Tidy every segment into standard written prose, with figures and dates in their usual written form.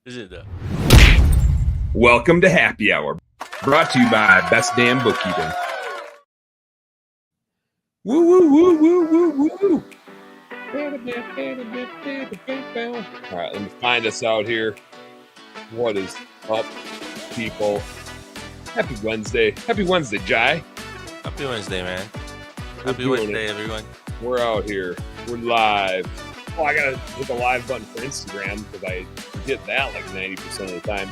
Is it though? Welcome to Happy Hour, brought to you by Best Damn Bookkeeping. Woo, woo, woo, woo, woo, woo. All right, let me find us out here. What is up, people? Happy Wednesday. Happy Wednesday, Jai. Happy Wednesday, man. We're Happy doing Wednesday, it. everyone. We're out here. We're live. Oh, I gotta hit the live button for Instagram because I forget that like 90% of the time.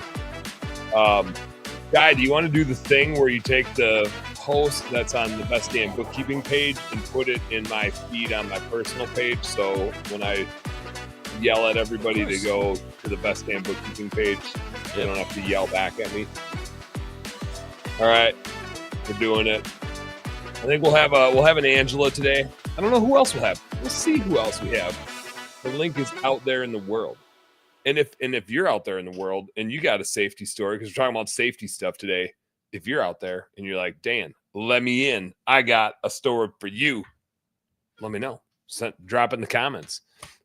Guy, do you want to do the thing where you take the post that's on the Best Damn Bookkeeping page and put it in my feed on my personal page? So when I yell at everybody to go to the Best Damn Bookkeeping page, they don't have to yell back at me. All right, we're doing it. I think we'll have an Angela today. I don't know who else we'll have. We'll see who else we have. The link is out there in the world. And if you're out there in the world and you got a safety story, because we're talking about safety stuff today, if you're out there and you're like, Dan, let me in, I got a story for you, let me know. Drop in the comments.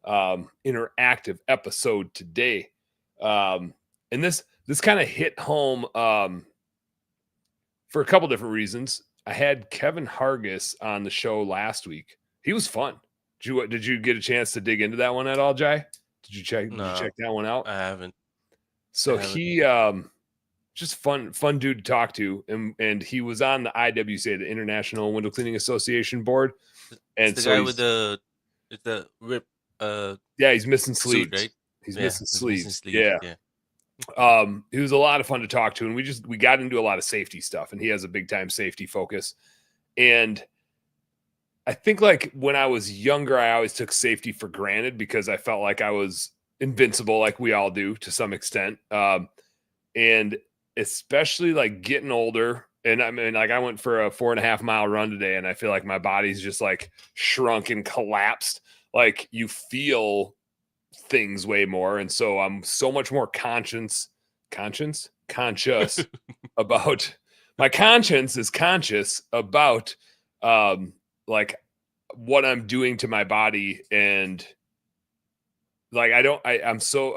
Interactive episode today. And this kind of hit home for a couple different reasons. I had Kevin Hargis on the show last week. He was fun. Did you get a chance to dig into that one at all, Jai? Did you check that one out? I haven't. So he just fun dude to talk to, and he was on the IWCA, the International Window Cleaning Association board. And it's the so guy with the rip yeah, he's missing sleeves, suit, right? He's missing sleeves. Yeah. He was a lot of fun to talk to, and we got into a lot of safety stuff, and he has a big time safety focus. And I think like when I was younger, I always took safety for granted because I felt like I was invincible, like we all do to some extent. And especially like getting older. And I mean, like I went for a 4.5 mile run today, and I feel like my body's just like shrunk and collapsed. Like you feel things way more. And so I'm so much more conscious about my conscience is conscious about like what I'm doing to my body. And like I'm so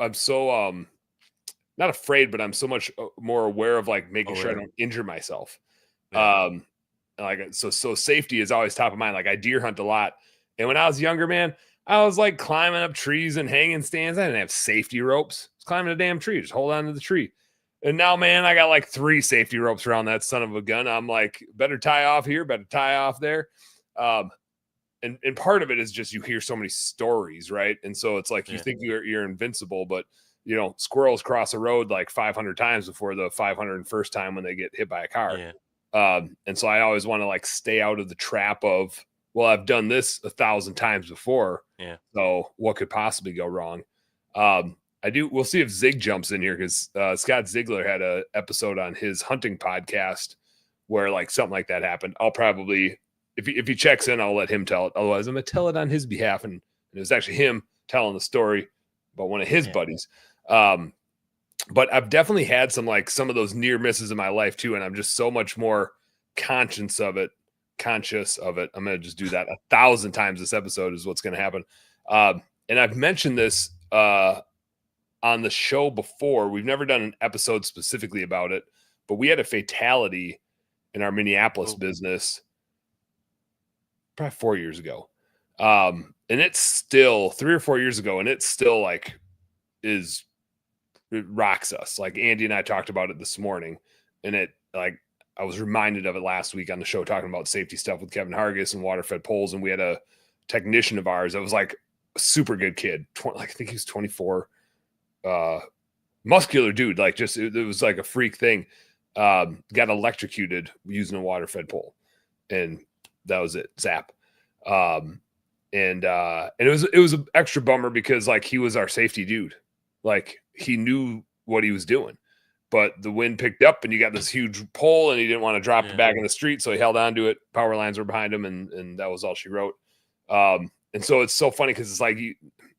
not afraid, but I'm so much more aware of like making sure I don't injure myself. Like so safety is always top of mind. Like I deer hunt a lot, and when I was younger, man, I was like climbing up trees and hanging stands. I didn't have safety ropes. I was climbing a damn tree, just hold on to the tree. And now, man, I got like 3 safety ropes around that son of a gun. I'm like, better tie off here, better tie off there. And part of it is just you hear so many stories, right? And so it's like you think you're invincible, but you know, squirrels cross a road like 500 times before the 501st time when they get hit by a car. And so I always want to like stay out of the trap of, well, I've done this 1,000 times before. So what could possibly go wrong? We'll see if Zig jumps in here because Scott Ziegler had an episode on his hunting podcast where like something like that happened. I'll probably, if he checks in, I'll let him tell it. Otherwise, I'm going to tell it on his behalf. And it was actually him telling the story about one of his buddies. But I've definitely had some of those near misses in my life too. And I'm just so much more conscious of it. I'm going to just do that 1,000 times this episode is what's going to happen. And I've mentioned this on the show before. We've never done an episode specifically about it, but we had a fatality in our Minneapolis business probably 4 years ago. And it's still 3 or 4 years ago. And it's still like it rocks us. Like Andy and I talked about it this morning, and it like, I was reminded of it last week on the show, talking about safety stuff with Kevin Hargis and water-fed poles. And we had a technician of ours that was like a super good kid. I think he was 24, muscular dude. Like just, it was like a freak thing. Got electrocuted using a water-fed pole, and that was it. Zap. And it was an extra bummer because like he was our safety dude. Like he knew what he was doing. But the wind picked up and you got this huge pole and he didn't want to drop it back in the street. So he held on to it. Power lines were behind him, and that was all she wrote. And so it's so funny because it's like,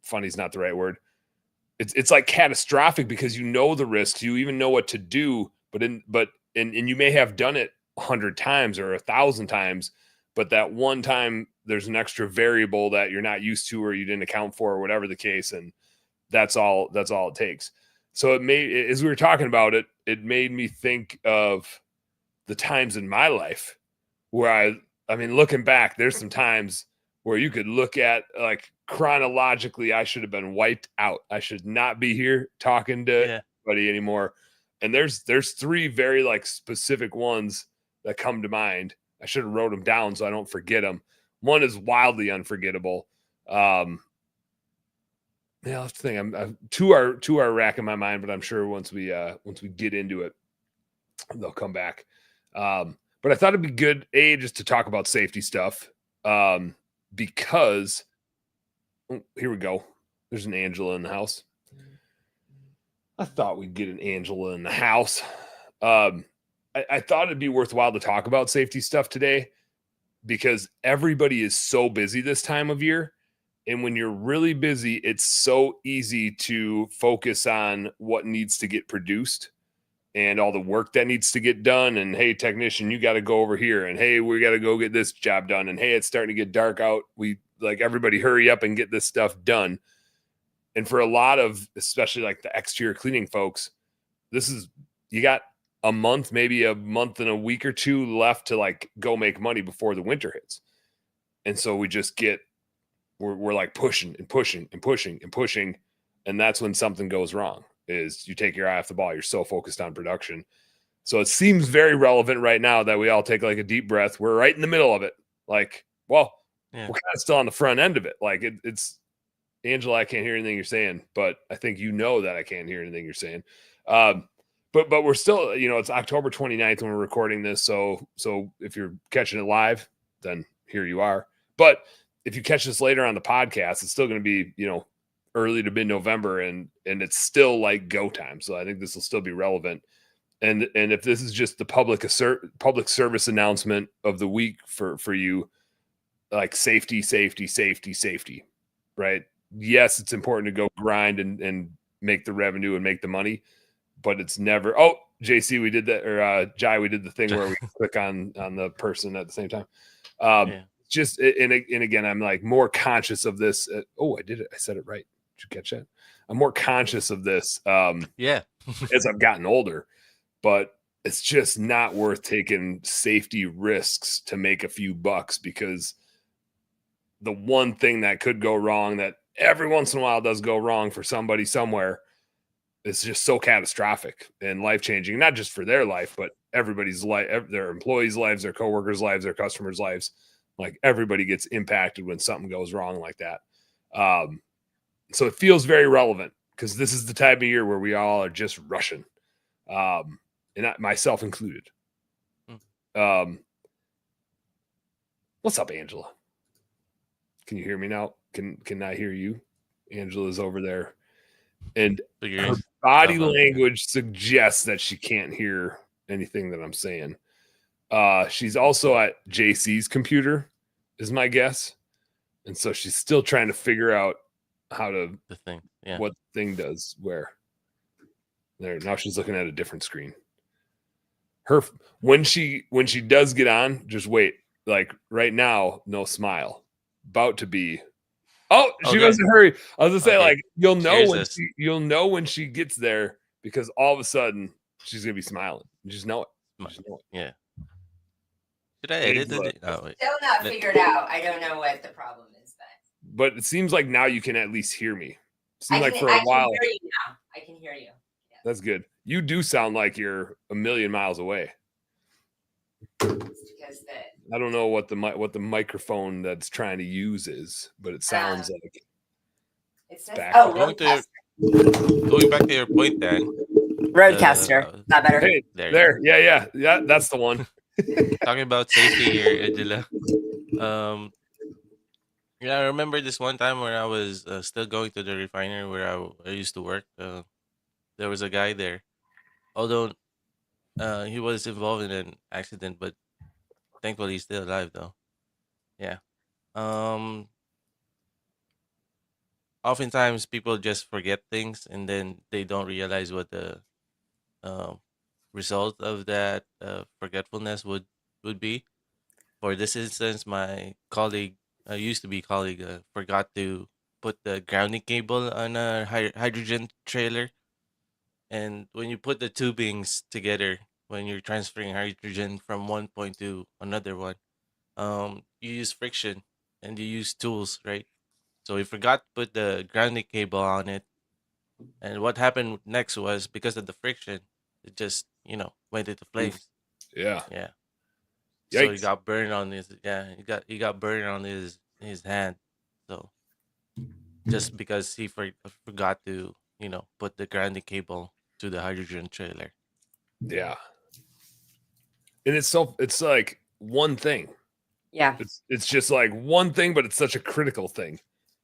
funny is not the right word. It's like catastrophic because you know the risks. You even know what to do, but you may have done it 100 times or 1,000 times, but that one time there's an extra variable that you're not used to or you didn't account for or whatever the case. And that's all it takes. So it made, as we were talking about it, it made me think of the times in my life where I mean, looking back, there's some times where you could look at, like, chronologically, I should have been wiped out. I should not be here talking to Yeah. anybody anymore. And there's 3 very, like, specific ones that come to mind. I should have wrote them down so I don't forget them. One is wildly unforgettable. Yeah, that's the thing. I'm two are racking my mind, but I'm sure once we get into it, they'll come back. But I thought it'd be good, just to talk about safety stuff, because here we go. There's an Angela in the house. I thought we'd get an Angela in the house. I thought it'd be worthwhile to talk about safety stuff today because everybody is so busy this time of year. And when you're really busy, it's so easy to focus on what needs to get produced and all the work that needs to get done. And hey, technician, you got to go over here. And hey, we got to go get this job done. And hey, it's starting to get dark out. We like everybody hurry up and get this stuff done. And for a lot of, especially like the exterior cleaning folks, you got a month, maybe a month and a week or two left to like go make money before the winter hits. And so we're like pushing and pushing and pushing and pushing. And that's when something goes wrong, is you take your eye off the ball. You're so focused on production. So it seems very relevant right now that we all take like a deep breath. We're right in the middle of it. Like, well, we're kind of still on the front end of it. Like it's Angela, I can't hear anything you're saying, but I think you know that I can't hear anything you're saying. But we're still, it's October 29th when we're recording this. So if you're catching it live, then here you are. But if you catch this later on the podcast, it's still going to be, early to mid-November and it's still like go time. So I think this will still be relevant. And if this is just the public service announcement of the week for you, like safety, right? Yes, it's important to go grind and make the revenue and make the money, but it's never, JC, we did that, or Jai, we did the thing where we click on the person at the same time. Just, and again, I'm like more conscious of this. I did it. I said it right. Did you catch that? I'm more conscious of this as I've gotten older, but it's just not worth taking safety risks to make a few bucks, because the one thing that could go wrong, that every once in a while does go wrong for somebody somewhere, is just so catastrophic and life-changing, not just for their life, but everybody's life, their employees' lives, their coworkers' lives, their customers' lives. Like everybody gets impacted when something goes wrong like that. So it feels very relevant because this is the time of year where we all are just rushing, and myself included. What's up, Angela? Can you hear me now? Can I hear you? Angela's over there, and her body language suggests that she can't hear anything that I'm saying. She's also at JC's computer, is my guess. And so she's still trying to figure out how to what the thing does where. There, now she's looking at a different screen. When she does get on, just wait. Like right now, no smile. About to be. Oh, she was in a hurry. I was gonna say, like, you'll know when she gets there, because all of a sudden she's gonna be smiling. You just know it. Yeah. Should I edit it? Still not figured out. I don't know what the problem is, but it seems like now you can at least hear me. Seems like for a while. I can hear you now. I can hear you. Yeah. That's good. You do sound like you're a million miles away. Because I don't know what the microphone that's trying to use is, but it sounds like it says, going back to your point then. Roadcaster. Not better. Hey, there. Yeah. That's the one. Talking about safety here, Angela. I remember this one time where I was still going to the refinery where I used to work. There was a guy there, although he was involved in an accident, but thankfully he's still alive though. Yeah. Oftentimes people just forget things and then they don't realize what the result of that forgetfulness would be. For this instance, my colleague, used to be colleague, forgot to put the grounding cable on a hydrogen trailer, And when you put the tubings together, when you're transferring hydrogen from one point to another one, you use friction and you use tools, right? So we forgot to put the grounding cable on it. And what happened next was because of the friction, it just, went into Oof. flames. Yeah. Yeah. So he Yikes. got burned on his he got burned on his hand. So just because he forgot to, put the grounding cable to the hydrogen trailer. Yeah. And it's like one thing. Yeah. It's just like one thing, but it's such a critical thing.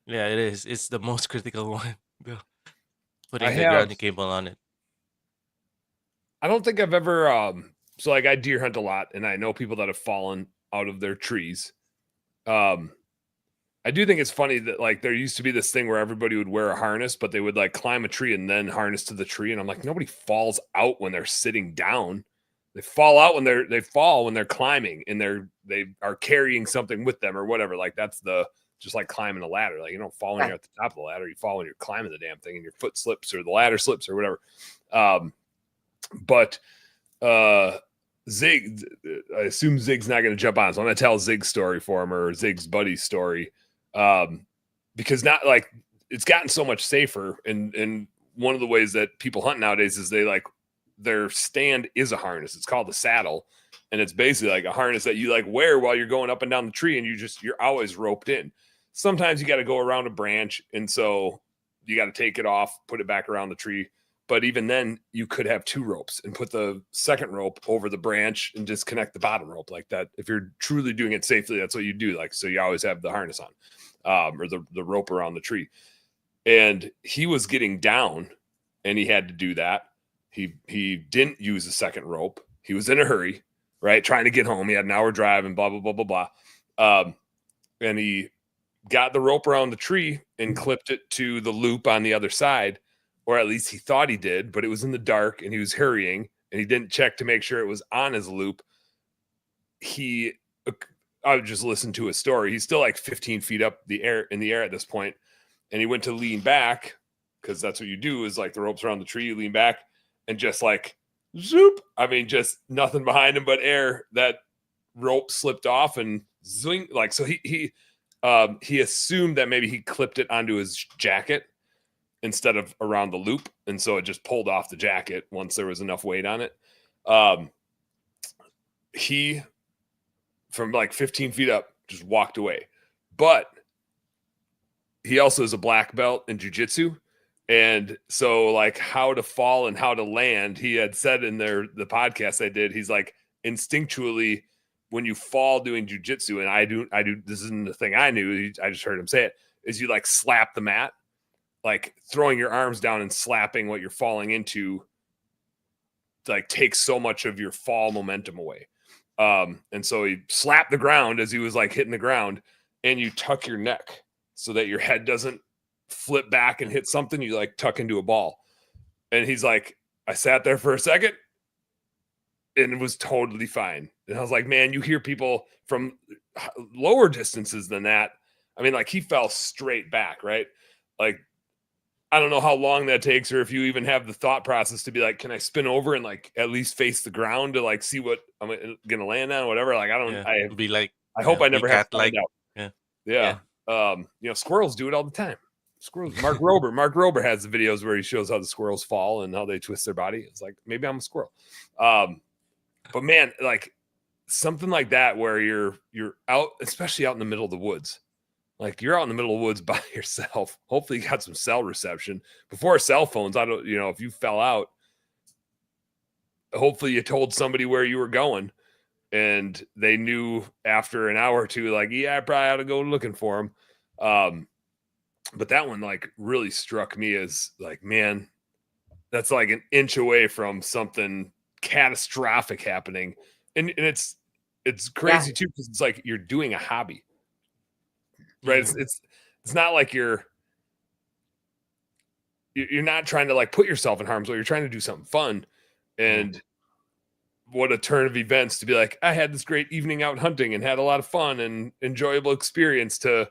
Yeah, it is. It's the most critical one. the- I Putting the have grounding cable on it. I don't think I've ever so like I deer hunt a lot and I know people that have fallen out of their trees. I do think it's funny that like there used to be this thing where everybody would wear a harness, but they would like climb a tree and then harness to the tree. And I'm like, nobody falls out when they're sitting down. They fall out when they fall when they're climbing and they are carrying something with them or whatever. Like that's just like climbing a ladder. Like you don't fall when Yeah. you're at the top of the ladder. You fall when you're climbing the damn thing and your foot slips or the ladder slips or whatever. But Zig, I assume Zig's not going to jump on, so I'm going to tell Zig's story for him or Zig's buddy's story, because not like it's gotten so much safer. And one of the ways that people hunt nowadays is they like their stand is a harness. It's called the saddle, and it's basically like a harness that you like wear while you're going up and down the tree, and you're always roped in. Sometimes you got to go around a branch, and so you got to take it off, put it back around the tree. But even then, you could have two ropes and put the second rope over the branch and just connect the bottom rope like that. If you're truly doing it safely, that's what you do. Like, so you always have the harness on, or the rope around the tree. And he was getting down and he had to do that. He didn't use a second rope. He was in a hurry, right? Trying to get home. He had an hour drive and blah, blah, blah, blah, blah. And he got the rope around the tree and clipped it to the loop on the other side, or at least he thought he did, but it was in the dark and he was hurrying and he didn't check to make sure it was on his loop. I would just listen to his story. He's still like 15 feet up in the air at this point, and he went to lean back because that's what you do is like the ropes around the tree, you lean back and just like zoop. I mean, just nothing behind him but air. That rope slipped off and zwing. Like so, he assumed that maybe he clipped it onto his jacket instead of around the loop, and so it just pulled off the jacket once there was enough weight on it. He from like 15 feet up just walked away, but he also is a black belt in jiu-jitsu, and so like how to fall and how to land, he had said in the podcast I did, he's like instinctually when you fall doing jiu-jitsu, and I do this isn't the thing I knew, I just heard him say it, is you like slap the mat, like throwing your arms down and slapping what you're falling into like takes so much of your fall momentum away. And so he slapped the ground as he was like hitting the ground, and you tuck your neck so that your head doesn't flip back and hit something. You like tuck into a ball. And he's like, I sat there for a second and it was totally fine. And I was like, man, you hear people from lower distances than that. I mean, like he fell straight back, right? Like, I don't know how long that takes, or if you even have the thought process to be like, can I spin over and like at least face the ground to like see what I'm going to land on, whatever. Like, Be like, I hope I be never have to find cat-like. out. Yeah. Yeah. Squirrels do it all the time. Squirrels. Mark Rober has the videos where he shows how the squirrels fall and how they twist their body. It's like, maybe I'm a squirrel. But man, like something like that where you're out, especially out in the middle of the woods. Like you're out in the middle of the woods by yourself. Hopefully you got some cell reception. Before cell phones, if you fell out, hopefully you told somebody where you were going and they knew after an hour or two, like, yeah, I probably ought to go looking for him. But that one like really struck me as like, man, that's like an inch away from something catastrophic happening. And it's crazy too, because it's like you're doing a hobby. Right. Mhm. It's not like you're not trying to like put yourself in harm's way. You're trying to do something fun. And what a turn of events to be like, I had this great evening out hunting and had a lot of fun and enjoyable experience to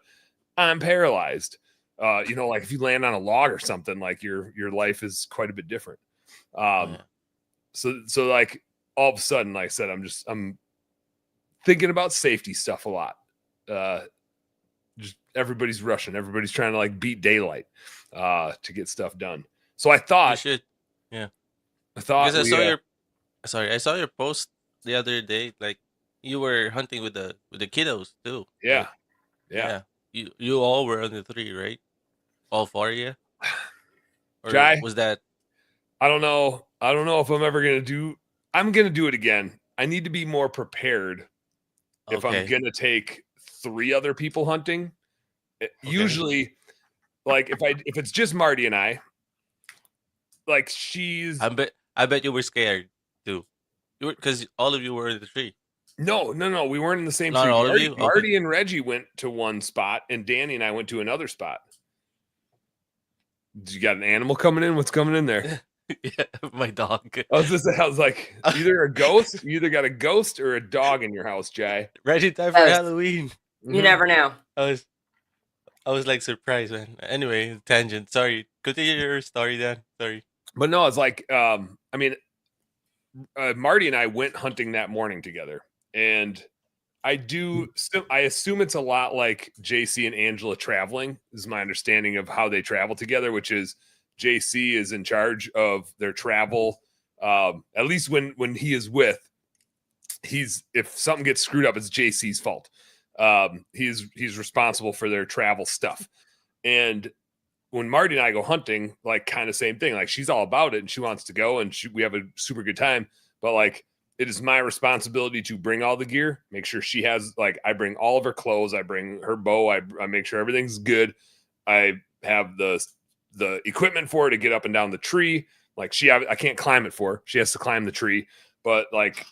I'm paralyzed. Like if you land on a log or something, like your life is quite a bit different. Oh, yeah. So like all of a sudden, like I said, I'm thinking about safety stuff a lot. Just everybody's rushing. Everybody's trying to like beat daylight to get stuff done. So I You thought should. Yeah. Because we I saw your post the other day. Like you were hunting with the kiddos too. yeah. Like yeah, you all were on the three, right? All four of you, or Jai, was that I don't know. I don't know if I'm ever gonna do. I'm gonna do it again. I need to be more prepared if I'm okay? gonna take 3 other people hunting. Okay. Usually, like if it's just Marty and I, like she's I bet you were scared too. You were because all of you were in the tree. no. We weren't in the same Not tree. all of you. Okay. Marty and Reggie went to one spot, and Danny and I went to another spot. You got an animal coming in? What's coming in there? Yeah, my dog. I was like, either a ghost, you either got a ghost or a dog in your house, Jay. Ready time for Yes. Halloween. You never know. I was like surprised, man. Anyway, tangent. Sorry. Continue your story, Dan. Sorry. But no, it's like, I mean, Marty and I went hunting that morning together, and I assume it's a lot like JC and Angela traveling. Is my understanding of how they travel together, which is JC is in charge of their travel. At least when he is with, if something gets screwed up, it's JC's fault. He's responsible for their travel stuff. And when Marty and I go hunting, like kind of same thing. Like she's all about it and she wants to go and we have a super good time. But like it is my responsibility to bring all the gear, make sure she has like I bring all of her clothes, I bring her bow, I make sure everything's good. I have the equipment for her to get up and down the tree. Like I can't climb it for her. She has to climb the tree. But like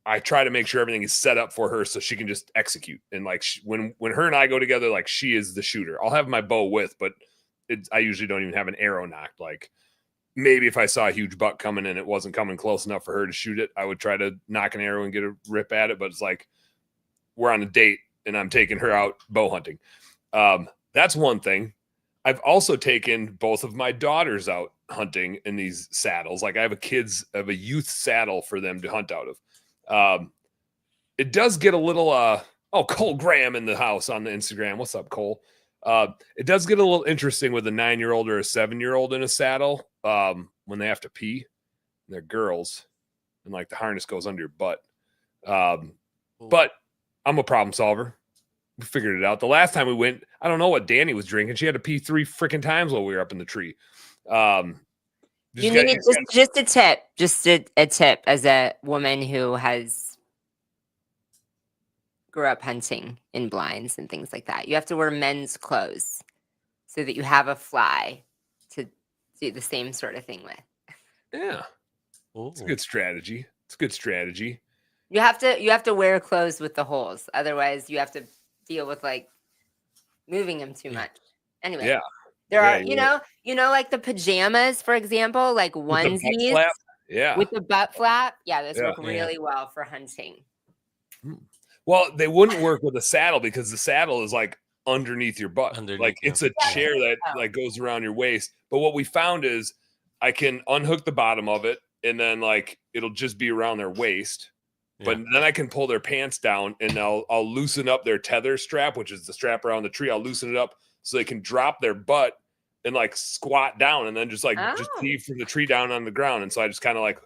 I try to make sure everything is set up for her so she can just execute. And like when her and I go together, like she is the shooter. I'll have my bow with, but I usually don't even have an arrow knocked. Like maybe if I saw a huge buck coming and it wasn't coming close enough for her to shoot it, I would try to knock an arrow and get a rip at it. But it's like we're on a date and I'm taking her out bow hunting. That's one thing. I've also taken both of my daughters out hunting in these saddles. Like I have a youth saddle for them to hunt out of. It does get a little Cole Graham in the house on the Instagram. What's up, Cole? It does get a little interesting with a 9-year-old or a 7-year-old in a saddle when they have to pee. They're girls, and like the harness goes under your butt. But I'm a problem solver. We figured it out. The last time we went, I don't know what Danny was drinking. She had to pee 3 freaking times while we were up in the tree. You need just a tip, a tip as a woman who grew up hunting in blinds and things like that. You have to wear men's clothes so that you have a fly to do the same sort of thing with. Yeah. It's a good strategy. You have to wear clothes with the holes. Otherwise, you have to deal with like moving them too much. Anyway. Yeah. There are, you know, like the pajamas, for example, like onesies with the butt flap. Yeah, those work really well for hunting. Well, they wouldn't work with a saddle because the saddle is like underneath your butt. It's a chair that like goes around your waist. But what we found is I can unhook the bottom of it and then like it'll just be around their waist. But then I can pull their pants down and I'll loosen up their tether strap, which is the strap around the tree. I'll loosen it up so they can drop their butt and like squat down and then just see from the tree down on the ground. And so I just kind of like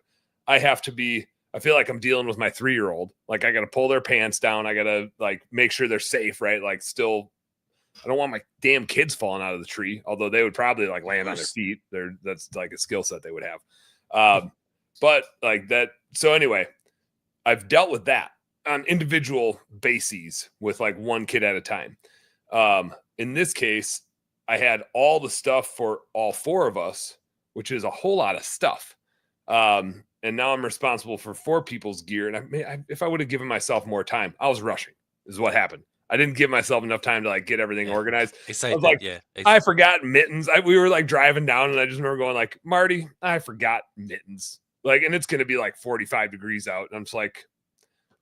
I feel like I'm dealing with my 3-year-old. Like I got to pull their pants down. I got to like make sure they're safe, right? Like still, I don't want my damn kids falling out of the tree, although they would probably like land on their feet. That's like a skill set they would have. But like that. So anyway, I've dealt with that on individual bases with like one kid at a time. In this case, I had all the stuff for all 4 of us, which is a whole lot of stuff. And now I'm responsible for 4 people's gear. And if I would have given myself more time, I was rushing is what happened. I didn't give myself enough time to like get everything organized. I was like, I forgot mittens. We were like driving down and I just remember going like, Marty, I forgot mittens. Like, and it's going to be like 45 degrees out. And I'm just like,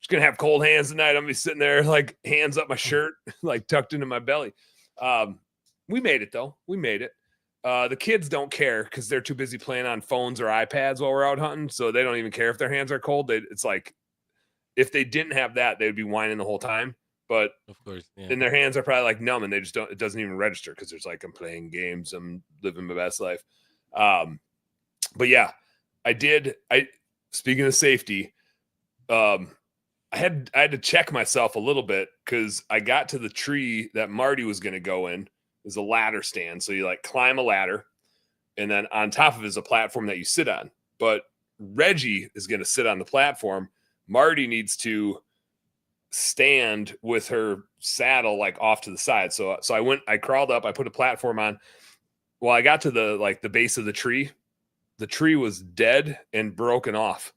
just going to have cold hands tonight. I'm going to be sitting there like hands up my shirt, like tucked into my belly. We made it though. We made it. The kids don't care because they're too busy playing on phones or iPads while we're out hunting. So they don't even care if their hands are cold. It's like if they didn't have that, they'd be whining the whole time. But Of course, yeah. and their hands are probably like numb and they just don't, it doesn't even register because there's like, I'm playing games, I'm living my best life. But yeah, speaking of safety, I had to check myself a little bit because I got to the tree that Marty was going to go in. There's a ladder stand. So you like climb a ladder and then on top of it is a platform that you sit on. But Reggie is going to sit on the platform. Marty needs to stand with her saddle like off to the side. So I crawled up, I put a platform on. Well, I got to the base of the tree. The tree was dead and broken off.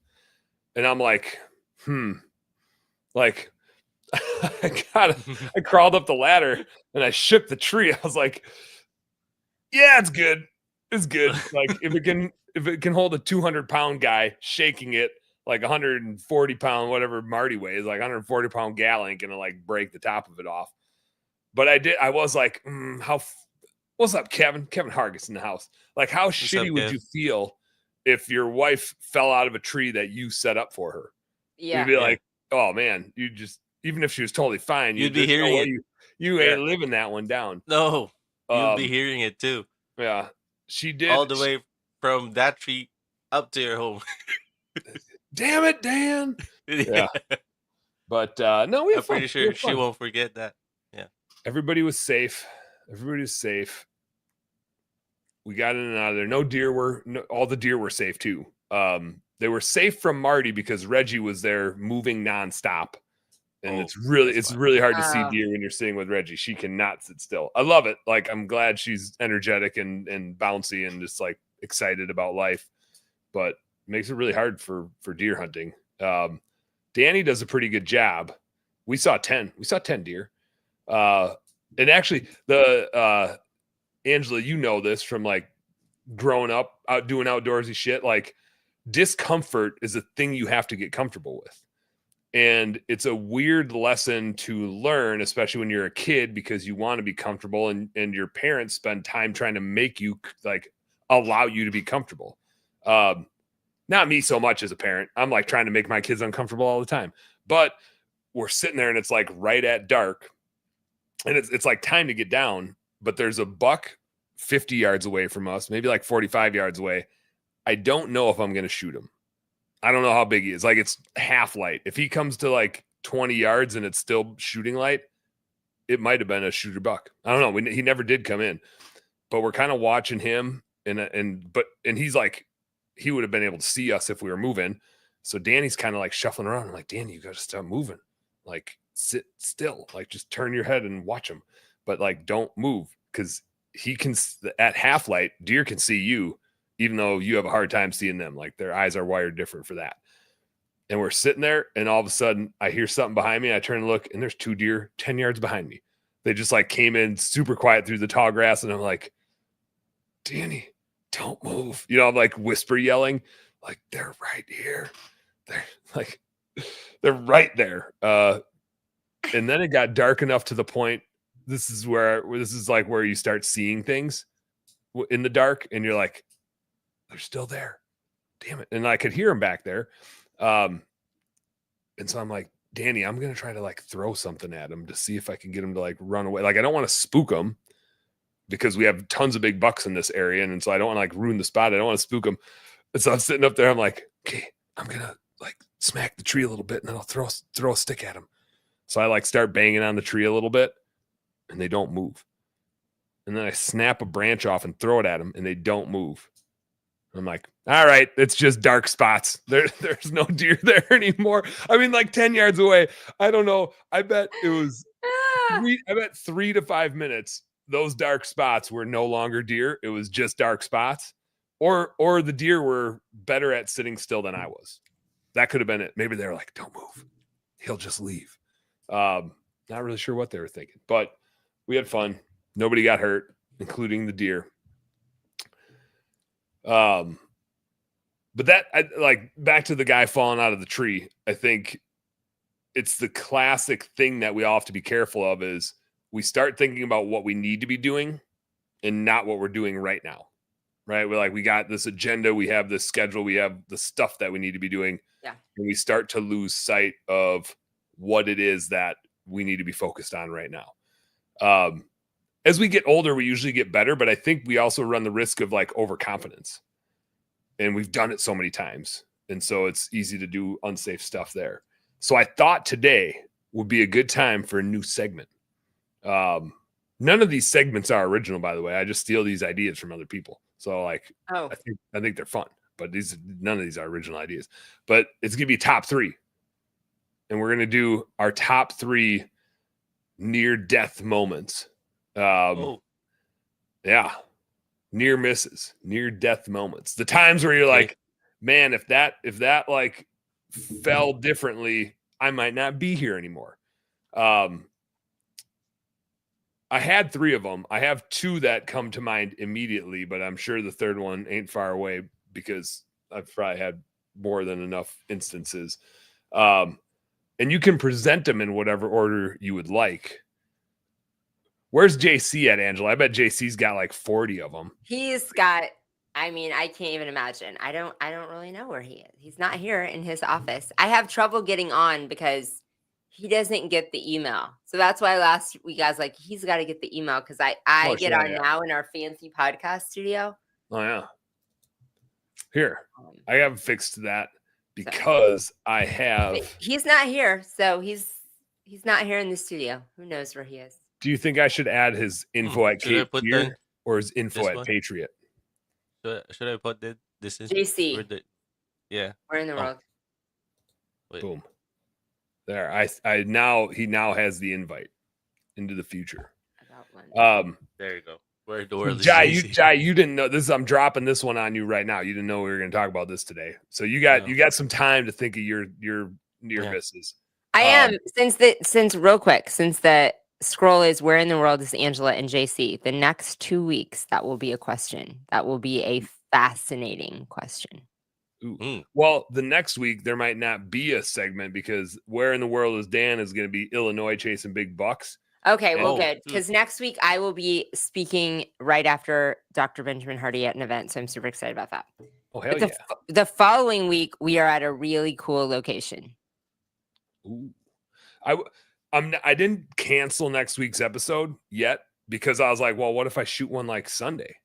And I'm like, like I crawled up the ladder and I shook the tree. I was like, yeah, it's good. It's good. Like if it can hold a 200-pound guy shaking it, like 140-pound, whatever Marty weighs, like 140-pound gal ain't gonna like break the top of it off. But I was like, what's up, Kevin? Kevin Hargis in the house. Like, how shitty would you feel if your wife fell out of a tree that you set up for her? Yeah. You'd be like, oh man, you just, even if she was totally fine, You'd be hearing it. You ain't living that one down. No, you'll be hearing it too. Yeah, she did. All the way from that tree up to your home. Damn it, Dan. Yeah. But no, I'm pretty sure she won't forget that. Yeah. Everybody was safe. Everybody was safe. We got in and out of there. All the deer were safe too. They were safe from Marty because Reggie was there moving nonstop. And it's really hard to see deer when you're sitting with Reggie. She cannot sit still. I love it. Like, I'm glad she's energetic and bouncy and just like excited about life, but it makes it really hard for deer hunting. Danny does a pretty good job. We saw 10 deer. And actually Angela, you know this from like growing up out doing outdoorsy shit. Like, discomfort is a thing you have to get comfortable with. And it's a weird lesson to learn, especially when you're a kid, because you want to be comfortable and your parents spend time trying to make you like allow you to be comfortable. Not me so much as a parent. I'm like trying to make my kids uncomfortable all the time, but we're sitting there and it's like right at dark and it's like time to get down, but there's a buck 50 yards away from us, maybe like 45 yards away. I don't know if I'm going to shoot him. I don't know how big he is. Like, it's half light. If he comes to like 20 yards and it's still shooting light, it might have been a shooter buck. I don't know. He never did come in, but we're kind of watching him and he's like, he would have been able to see us if we were moving. So Danny's kind of like shuffling around. I'm like, Danny, you got to stop moving. Like, sit still. Like, just turn your head and watch him. But like, don't move, because he can, at half light, deer can see you, even though you have a hard time seeing them. Like, their eyes are wired different for that. And we're sitting there, and all of a sudden I hear something behind me. I turn and look, and there's 2 deer 10 yards behind me. They just like came in super quiet through the tall grass. And I'm like, Danny, don't move. You know, I'm like whisper yelling, like, they're right here. They're right there. And then it got dark enough to the point, this is like where you start seeing things in the dark, and you're like, they're still there. Damn it. And I could hear them back there. And so I'm like, Danny, I'm going to try to like throw something at him to see if I can get him to like run away. Like, I don't want to spook him because we have tons of big bucks in this area. And so I don't want to like ruin the spot. I don't want to spook him. And so I'm sitting up there. I'm like, okay, I'm going to like smack the tree a little bit and then I'll throw a stick at him. So I like start banging on the tree a little bit and they don't move. And then I snap a branch off and throw it at them and they don't move. I'm like, all right, it's just dark spots. There's no deer there anymore. I mean, like 10 yards away. I don't know. I bet it was 3 to 5 minutes. Those dark spots were no longer deer. It was just dark spots. Or the deer were better at sitting still than I was. That could have been it. Maybe they were like, don't move. He'll just leave. Not really sure what they were thinking, but we had fun. Nobody got hurt, including the deer. But that, like, back to the guy falling out of the tree, I think it's the classic thing that we all have to be careful of is we start thinking about what we need to be doing and not what we're doing right now. Right? We got this agenda, we have this schedule, we have the stuff that we need to be doing. Yeah. And we start to lose sight of what it is that we need to be focused on right now. As we get older, we usually get better, but I think we also run the risk of like overconfidence. And we've done it so many times. And so it's easy to do unsafe stuff there. So I thought today would be a good time for a new segment. None of these segments are original, by the way. I just steal these ideas from other people. So like, I think they're fun, but none of these are original ideas. But it's gonna be top 3, and we're gonna do our top 3 near-death moments. Yeah, near misses, near-death moments. The times where you're like, man, if that like fell differently, I might not be here anymore. I had 3 of them. I have 2 that come to mind immediately, but I'm sure the third one ain't far away because I've probably had more than enough instances. And you can present them in whatever order you would like. Where's JC at, Angela? I bet JC's got like 40 of them. He's got, I mean, I can't even imagine. I don't really know where he is. He's not here in his office. I have trouble getting on because he doesn't get the email. So that's why last week I was like, he's got to get the email because I get on now in our fancy podcast studio. Oh, yeah. Here, I have fixed that because I have. He's not here. So he's not here in the studio. Who knows where he is? Do you think I should add his info at Cape Fear or his info at Patriot? Should I put this in? JC. Yeah. Where in the world? Wait. Boom. There, he now has the invite into the future. There you go. Where the world is Jai, you didn't know this. I'm dropping this one on you right now. You didn't know we were going to talk about this today, so you got some time to think of your near misses. I am since the scroll is where in the world is Angela and JC. The next 2 weeks, that will be a question. That will be a fascinating question. Well, the next week there might not be a segment because where in the world is Dan is going to be Illinois chasing big bucks. Okay, well, good. Because next week I will be speaking right after Dr. Benjamin Hardy at an event. So I'm super excited about that. Oh, hell yeah. The following week, we are at a really cool location. Ooh. I didn't cancel next week's episode yet because I was like, well, what if I shoot one like Sunday?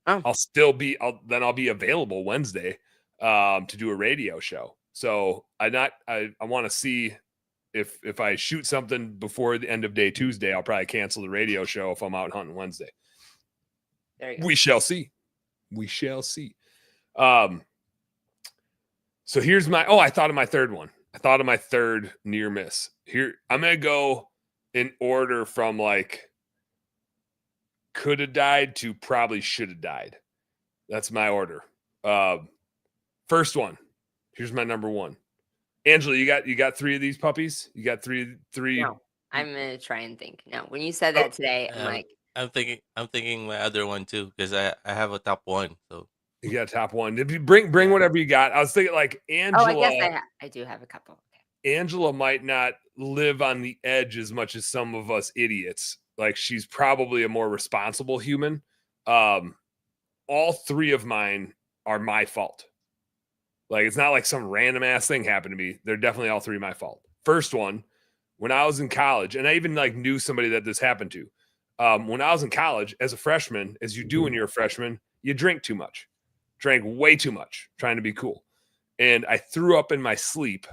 Oh. I'll be available Wednesday to do a radio show. So I want to see if I shoot something before the end of day Tuesday, I'll probably cancel the radio show if I'm out hunting Wednesday. There you go. We shall see. So here's I thought of my third one. I thought of my third near miss. Here, I'm going to go in order from like could have died to probably should have died. That's my order. First one. Here's my number 1. Angela, you got 3 of these puppies? You got three? No, I'm going to try and think. No, when you said that today, I'm thinking my other one too because I have a top 1. So you got a top 1. If you bring whatever you got. I was thinking like Angela. Oh, I guess I do have a couple. Okay. Angela might not live on the edge as much as some of us idiots. Like she's probably a more responsible human. All 3 of mine are my fault. Like it's not like some random ass thing happened to me. They're definitely all 3 my fault. First one, when I was in college, and I even like knew somebody that this happened to. When I was in college as a freshman, as you do when you're a freshman, you drink too much. Drank way too much, trying to be cool. And I threw up in my sleep.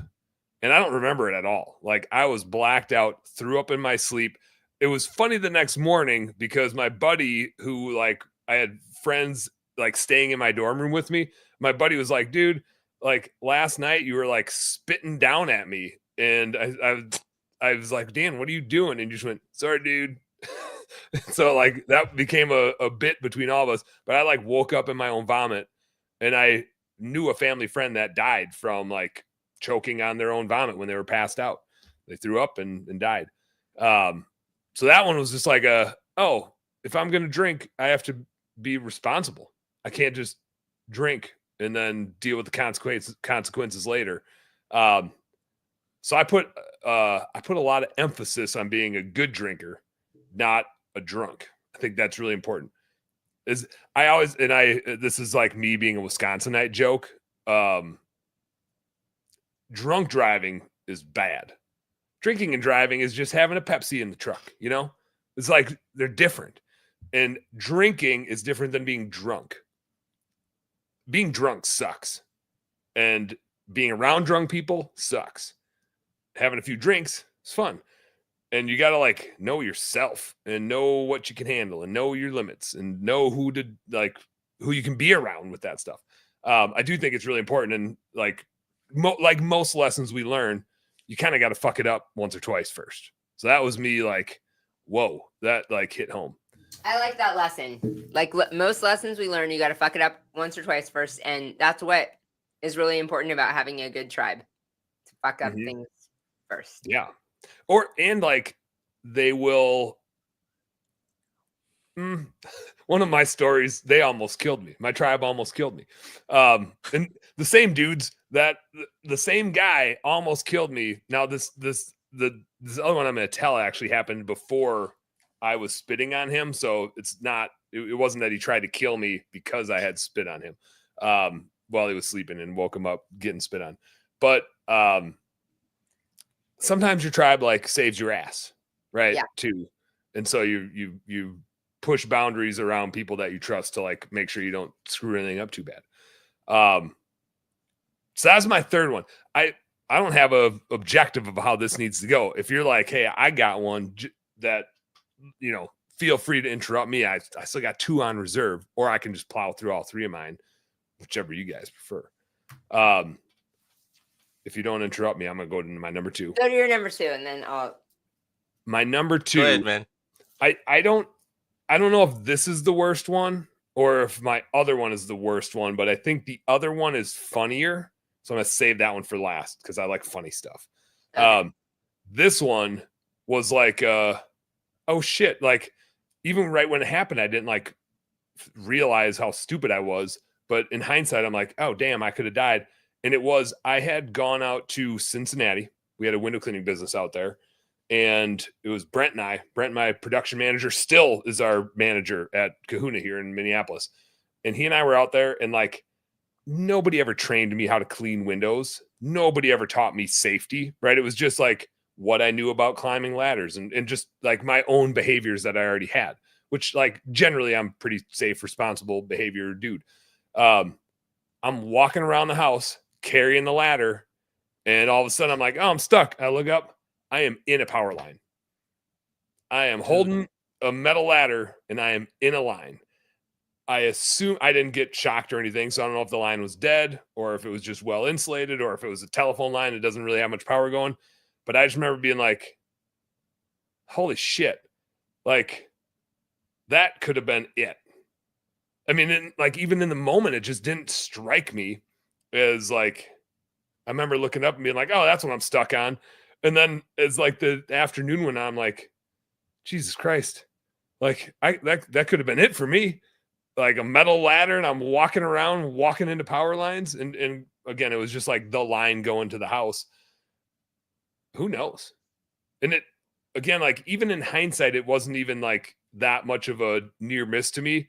And I don't remember it at all. Like I was blacked out, threw up in my sleep. It was funny the next morning because my buddy who like I had friends like staying in my dorm room with me. My buddy was like, dude, like last night you were like spitting down at me. And I was like, Dan, what are you doing? And you just went, sorry, dude. So like that became a bit between all of us. But I like woke up in my own vomit and I knew a family friend that died from like choking on their own vomit when they were passed out. They threw up and died. So that one was just like if I'm going to drink, I have to be responsible. I can't just drink and then deal with the consequences later. So I put a lot of emphasis on being a good drinker, not a drunk. I think that's really important. This is like me being a Wisconsinite joke. Drunk driving is bad. Drinking and driving is just having a Pepsi in the truck, you know? It's like they're different. And drinking is different than being drunk. Being drunk sucks. And being around drunk people sucks. Having a few drinks is fun. And you got to like know yourself and know what you can handle and know your limits and know who you can be around with that stuff. I do think it's really important. And like most lessons we learn, you kind of got to fuck it up once or twice first. So that was me like, whoa, that like hit home. I like that lesson. Like most lessons we learn, you got to fuck it up once or twice first. And that's what is really important about having a good tribe, to fuck up things first. Yeah. And like they will. One of my stories, they almost killed me. My tribe almost killed me. And the same dudes the same guy almost killed me. Now this other one I'm going to tell actually happened before I was spitting on him. So it wasn't that he tried to kill me because I had spit on him while he was sleeping and woke him up getting spit on. But sometimes your tribe like saves your ass, right? Yeah. Too. And so you push boundaries around people that you trust to like make sure you don't screw anything up too bad. So that's my third one. I don't have a objective of how this needs to go. If you're like, hey, I got one that, you know, feel free to interrupt me. I still got 2 on reserve, or I can just plow through all 3 of mine, whichever you guys prefer. If you don't interrupt me, I'm going to go to my number 2. Go to your number 2, and then my number 2. Go ahead, man. I don't know if this is the worst one or if my other one is the worst one, but I think the other one is funnier. So I'm going to save that one for last because I like funny stuff. Okay. This one was like, oh shit. Like even right when it happened, I didn't like realize how stupid I was. But in hindsight, I'm like, oh damn, I could have died. And I had gone out to Cincinnati. We had a window cleaning business out there. And it was Brent and I. Brent, my production manager, still is our manager at Kahuna here in Minneapolis. And he and I were out there, and like nobody ever trained me how to clean windows. Nobody ever taught me safety, right? It was just like what I knew about climbing ladders and just like my own behaviors that I already had, which like generally I'm pretty safe, responsible behavior dude. I'm walking around the house carrying the ladder, and all of a sudden I'm like, oh, I'm stuck. I look up. I am in a power line. I am holding a metal ladder and I am in a line. I assume I didn't get shocked or anything. So I don't know if the line was dead or if it was just well insulated or if it was a telephone line that doesn't really have much power going. But I just remember being like, holy shit. Like that could have been it. I mean, even in the moment, it just didn't strike me as like, I remember looking up and being like, oh, that's what I'm stuck on. And then it's like the afternoon went on, I'm like, Jesus Christ. Like that could have been it for me. Like a metal ladder and I'm walking into power lines. And again, it was just like the line going to the house. Who knows? And it, again, like even in hindsight, it wasn't even like that much of a near miss to me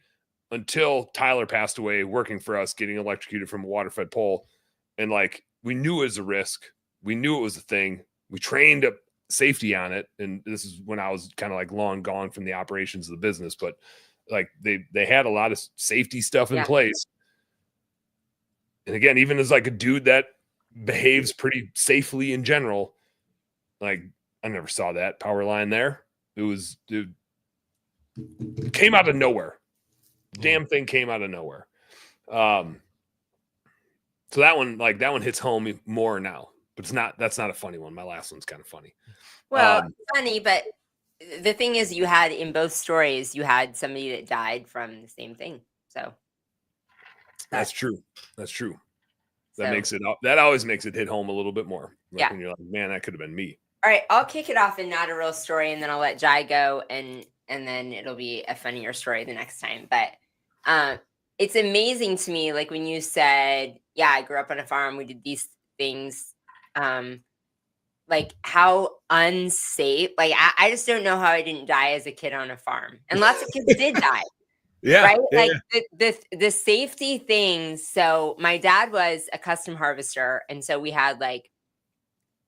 until Tyler passed away working for us, getting electrocuted from a water-fed pole. And like, we knew it was a risk. We knew it was a thing. We trained up safety on it. And this is when I was kind of like long gone from the operations of the business, but like they had a lot of safety stuff in place. And again, even as like a dude that behaves pretty safely in general, like I never saw that power line there. It came out of nowhere. Damn thing came out of nowhere. So that one hits home more now, but that's not a funny one. My last one's kind of funny. Well, funny, but the thing is, you had in both stories, you had somebody that died from the same thing. So that's true. That's true. That always makes it hit home a little bit more. Like when you're like, man, that could have been me. All right, I'll kick it off in not a real story, and then I'll let Jai go, and then it'll be a funnier story the next time. But it's amazing to me, like when you said, "Yeah, I grew up on a farm. We did these things." like how unsafe. Like I just don't know how I didn't die as a kid on a farm, and lots of kids did die. Yeah. Right? Yeah, Like the safety things. So my dad was a custom harvester, and so we had like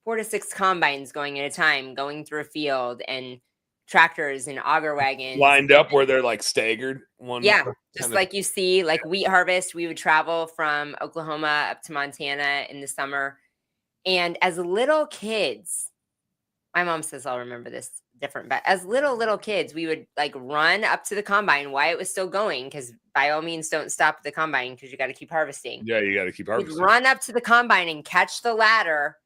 4 to 6 combines going at a time, going through a field, and tractors and auger wagons. lined up where they're like staggered. One, Yeah, kind just of- like you see, like wheat harvest, we would travel from Oklahoma up to Montana in the summer. And as little kids, my mom says I'll remember this different, but as little kids, we would like run up to the combine while it was still going, because by all means don't stop at the combine because you got to keep harvesting. Yeah, you got to keep We'd harvesting. run up to the combine and catch the ladder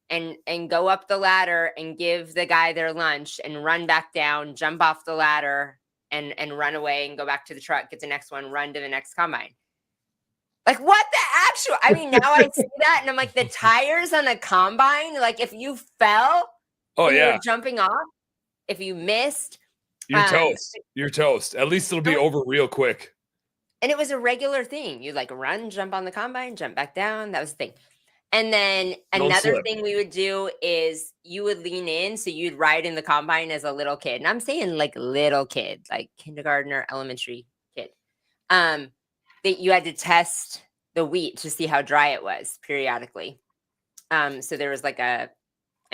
and go up the ladder and give the guy their lunch and run back down, jump off the ladder and run away and go back to the truck, get the next one, run to the next combine. Like what the actual, I mean, now I see that and I'm like, the tires on a combine, like if you fell Oh when you yeah, were jumping off, if you missed, you're toast. You're toast. At least it'll be over real quick. and it was a regular thing. You like run, jump on the combine, jump back down. That was the thing. And then No another slip. thing we would do is you would lean in. So you'd ride in the combine as a little kid. And I'm saying like little kid, like kindergartner, elementary kid. That you had to test the wheat to see how dry it was periodically. So there was like I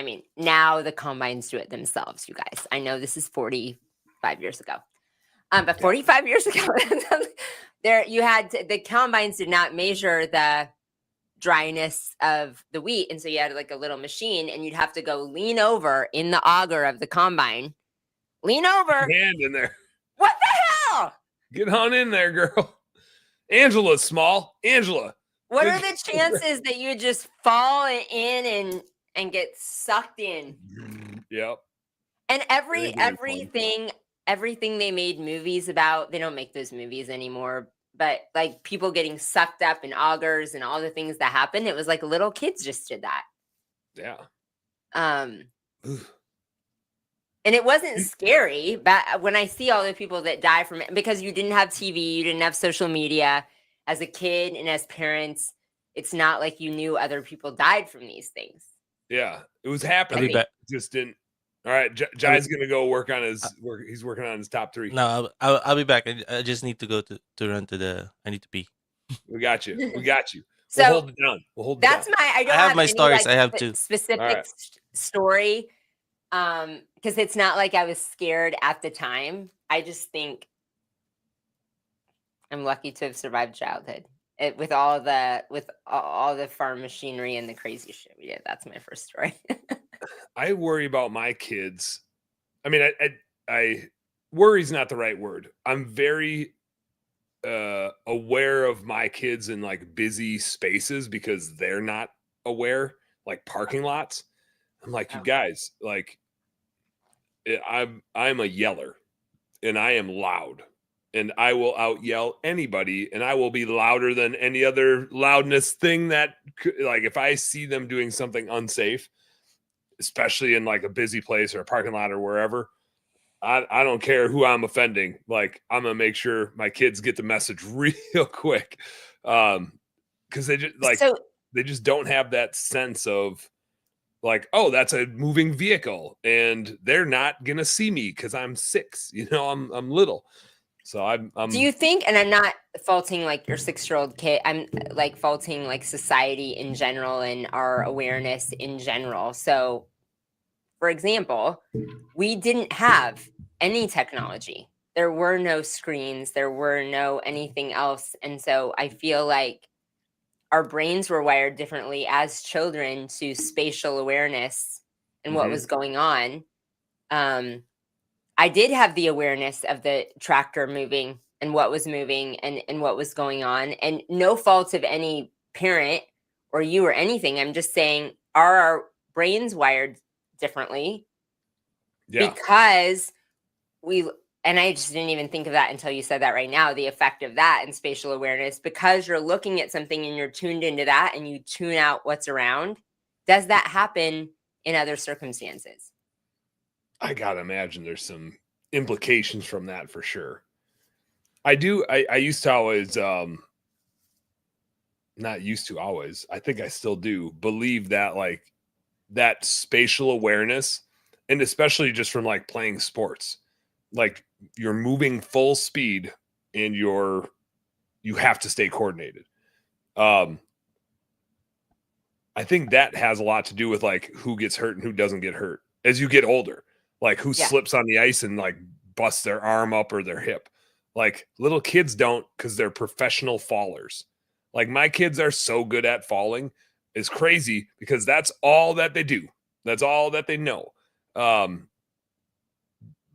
mean, now the combines do it themselves, you guys. I know this is 45 years ago. But 45 years ago, the combines did not measure the dryness of the wheat, and so you had like a little machine, and you'd have to go lean over in the auger of the combine, lean over. Hand in there. What the hell? Get on in there, girl. Angela's small. Angela. What are the chances that you just fall in and get sucked in? Yep. And Very good everything they made movies about, they don't make those movies anymore. But like people getting sucked up in augers and all the things that happened, it was like little kids just did that. Yeah. And it wasn't scary, but when I see all the people that die from it, because you didn't have TV, you didn't have social media as a kid and as parents, it's not like you knew other people died from these things. Yeah. It was happening. I'll be back. Just didn't. All right. Jai's going to go work on his work. He's working on his top 3. No, I'll be back. I just need to go to run to the. I need to pee. We got you. We got you. So we'll hold it down. We'll hold it that's down. I don't I have have my any, stories. like, I have two. specific Alright. story. Because it's not like I was scared at the time. I just think I'm lucky to have survived childhood. With all the farm machinery and the crazy shit we did. That's my first story. I worry about my kids. I mean, I worry's not the right word. I'm very aware of my kids in like busy spaces because they're not aware, like parking lots. I'm like, you guys, like, I'm a yeller, and I am loud, and I will out yell anybody, and I will be louder than any other loudness thing that, like, if I see them doing something unsafe, especially in like a busy place or a parking lot or wherever, I don't care who I'm offending. Like, I'm gonna make sure my kids get the message real quick, because they just they just don't have that sense of like, oh, that's a moving vehicle, and they're not gonna see me because I'm 6. You know, I'm little. So I'm. Do you think? And I'm not faulting like your 6-year-old kid. I'm like faulting like society in general and our awareness in general. So, for example, we didn't have any technology. There were no screens. There were no anything else. And so I feel like our brains were wired differently as children to spatial awareness and what was going on. I did have the awareness of the tractor moving and what was moving and what was going on, and no fault of any parent or you or anything. I'm just saying, are our brains wired differently? Yeah. Because and I just didn't even think of that until you said that right now, the effect of that in spatial awareness, because you're looking at something and you're tuned into that and you tune out what's around. Does that happen in other circumstances? I gotta imagine there's some implications from that for sure. I do. I used to always, not used to always, I think I still do believe that like that spatial awareness, and especially just from like playing sports, like you're moving full speed and you have to stay coordinated. I think that has a lot to do with like who gets hurt and who doesn't get hurt as you get older, like who slips on the ice and like busts their arm up or their hip. Like little kids don't, because they're professional fallers. Like my kids are so good at falling. It's crazy because that's all that they do. That's all that they know. But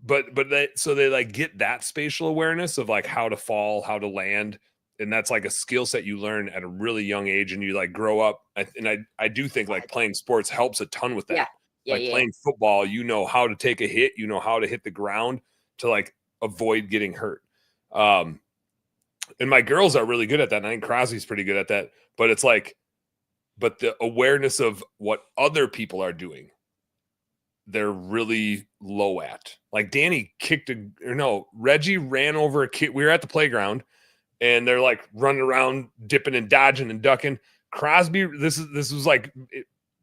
they like get that spatial awareness of like how to fall, how to land. And that's like a skill set you learn at a really young age, and you like grow up. And I do think like playing sports helps a ton with that. Playing football, you know how to take a hit, you know how to hit the ground to like avoid getting hurt. And my girls are really good at that. And I think Crosby's pretty good at that. But it's like, but the awareness of what other people are doing, they're really low at. Like Reggie ran over a kid. We were at the playground and they're like running around, dipping and dodging and ducking. Crosby, this was like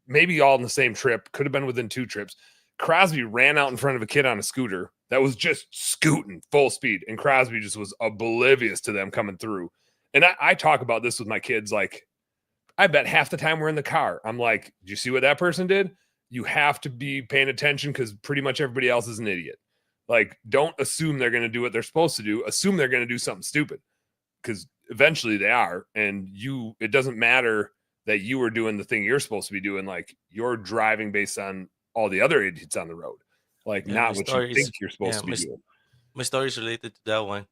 maybe all in the same trip, could have been within 2 trips. Crosby ran out in front of a kid on a scooter that was just scooting full speed, and Crosby just was oblivious to them coming through. And I talk about this with my kids. Like, I bet half the time we're in the car, I'm like, "Did you see what that person did? You have to be paying attention because pretty much everybody else is an idiot. Like, don't assume they're going to do what they're supposed to do. Assume they're going to do something stupid, because eventually they are. And it doesn't matter that you were doing the thing you're supposed to be doing. Like, you're driving based on all the other idiots on the road, like not what you think you're supposed to be doing." My story is related to that one.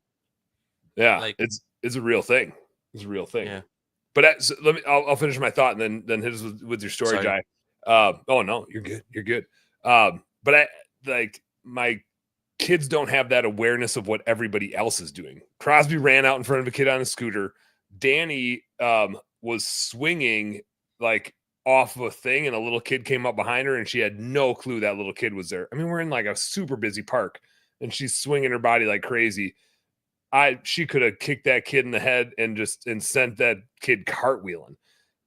Yeah, like it's a real thing. It's a real thing. Yeah. But so I'll finish my thought and then hit us with your story, Jai. Oh no, you're good. You're good. But my kids don't have that awareness of what everybody else is doing. Crosby ran out in front of a kid on a scooter. Danny was swinging like off of a thing, and a little kid came up behind her, and she had no clue that little kid was there. I mean, we're in like a super busy park, and she's swinging her body like crazy. She could have kicked that kid in the head and sent that kid cartwheeling.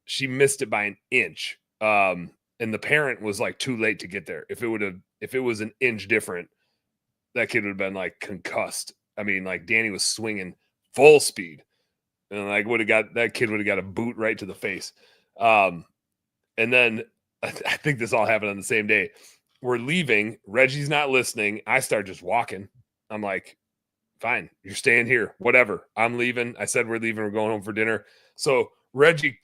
She missed it by an inch. And the parent was like too late to get there. If it was an inch different, that kid would have been like concussed. I mean, like Danny was swinging full speed, and like that kid would have got a boot right to the face. And then I think this all happened on the same day. We're leaving. Reggie's not listening. I start just walking. I'm like, fine, you're staying here, whatever. I'm leaving. I said we're leaving. We're going home for dinner. So Reggie,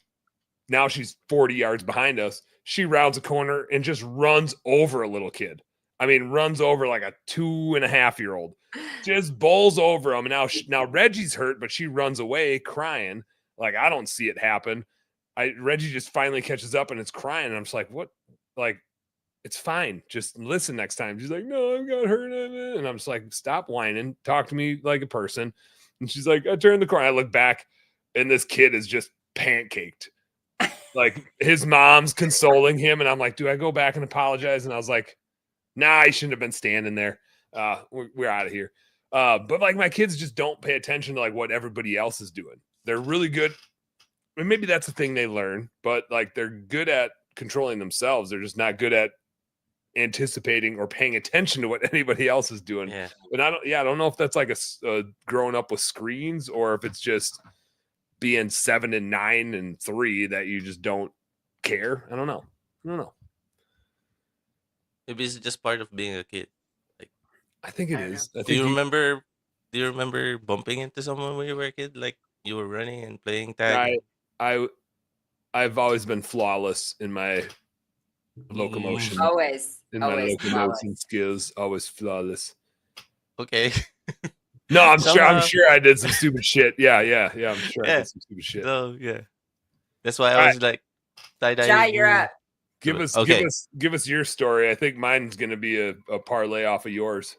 now she's 40 yards behind us. She rounds a corner and just runs over a little kid. I mean, runs over like a 2.5-year-old. Just bowls over him. And now Reggie's hurt, but she runs away crying. Like, I don't see it happen. Reggie just finally catches up and it's crying. And I'm just like, what? Like, it's fine. Just listen next time. She's like, no, I got hurt. And I'm just like, stop whining. Talk to me like a person. And she's like, I turned the corner. I look back and this kid is just pancaked. Like his mom's consoling him. And I'm like, do I go back and apologize? And I was like, nah, he shouldn't have been standing there. We're out of here. But like my kids just don't pay attention to like what everybody else is doing. They're really good. And maybe that's the thing they learn, but like they're good at controlling themselves. They're just not good at anticipating or paying attention to what anybody else is doing. Yeah. And I don't know if that's like a growing up with screens or if it's just being 7 and 9 and 3 that you just don't care. I don't know. Maybe it's just part of being a kid. Like, I think it is. do you remember bumping into someone when you were a kid? Like you were running and playing tag? I've always been flawless in my locomotion. Always. In my locomotion skills, always flawless. Okay. No, I'm sure I did some stupid shit. Yeah. I'm sure I did some stupid shit. So yeah. That's why I was like, Jai, you're up. Give us your story. I think mine's gonna be a parlay off of yours.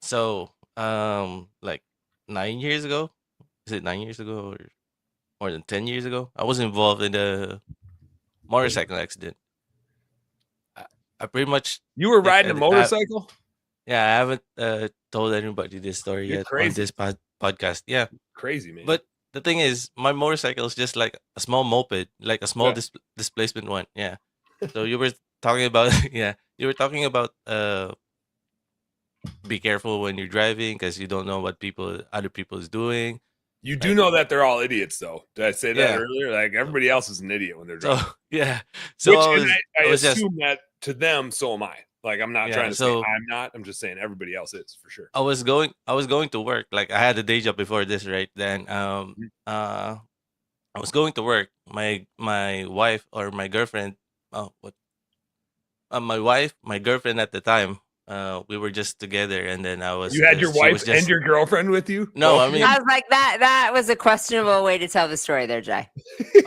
So like 9 years ago. Is it 9 years ago or more than 10 years ago? I was involved in a motorcycle accident. I pretty much. You were riding a motorcycle? I haven't told anybody this story yet on this podcast. Yeah. Crazy, man. But the thing is, my motorcycle is just like a small moped, like a small displacement one. Yeah. So you were talking about yeah, you were talking about be careful when you're driving because you don't know what other people is doing. You do Like know that they're all idiots, though. Did I say that yeah, earlier? Like everybody else is an idiot when they're so driving. yeah, so Which, I and was I I was just assume that to them, so am I. Like I'm not yeah, trying to say so I'm not. I'm just saying everybody else is for sure. I was going to work. Like I had a day job before this, right? Then Mhm. I was going to work. My wife or my girlfriend, what my wife, my girlfriend at the time, we were just together, and then You had your she wife was and just your girlfriend with you, no, both I of mean I was like, that was a questionable way to tell the story there, Jay.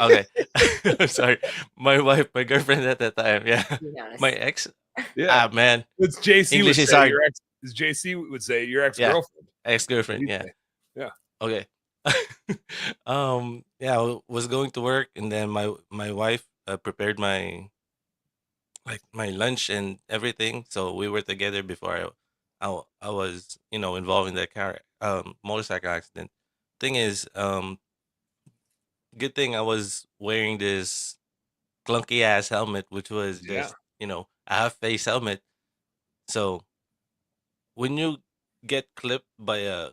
okay, I'm sorry, my wife, my girlfriend at that time, yeah, To be my honest. ex, Yeah, man, it's JC English would is say hard, your ex. As JC would say your ex yeah, girlfriend. ex girlfriend, He'd yeah, say, yeah, okay, yeah, I was going to work, and then my wife prepared my lunch and everything. So we were together before I was involved in that car motorcycle accident. Thing is, good thing I was wearing this clunky ass helmet, which was yeah, just a half face helmet. So when you get clipped by a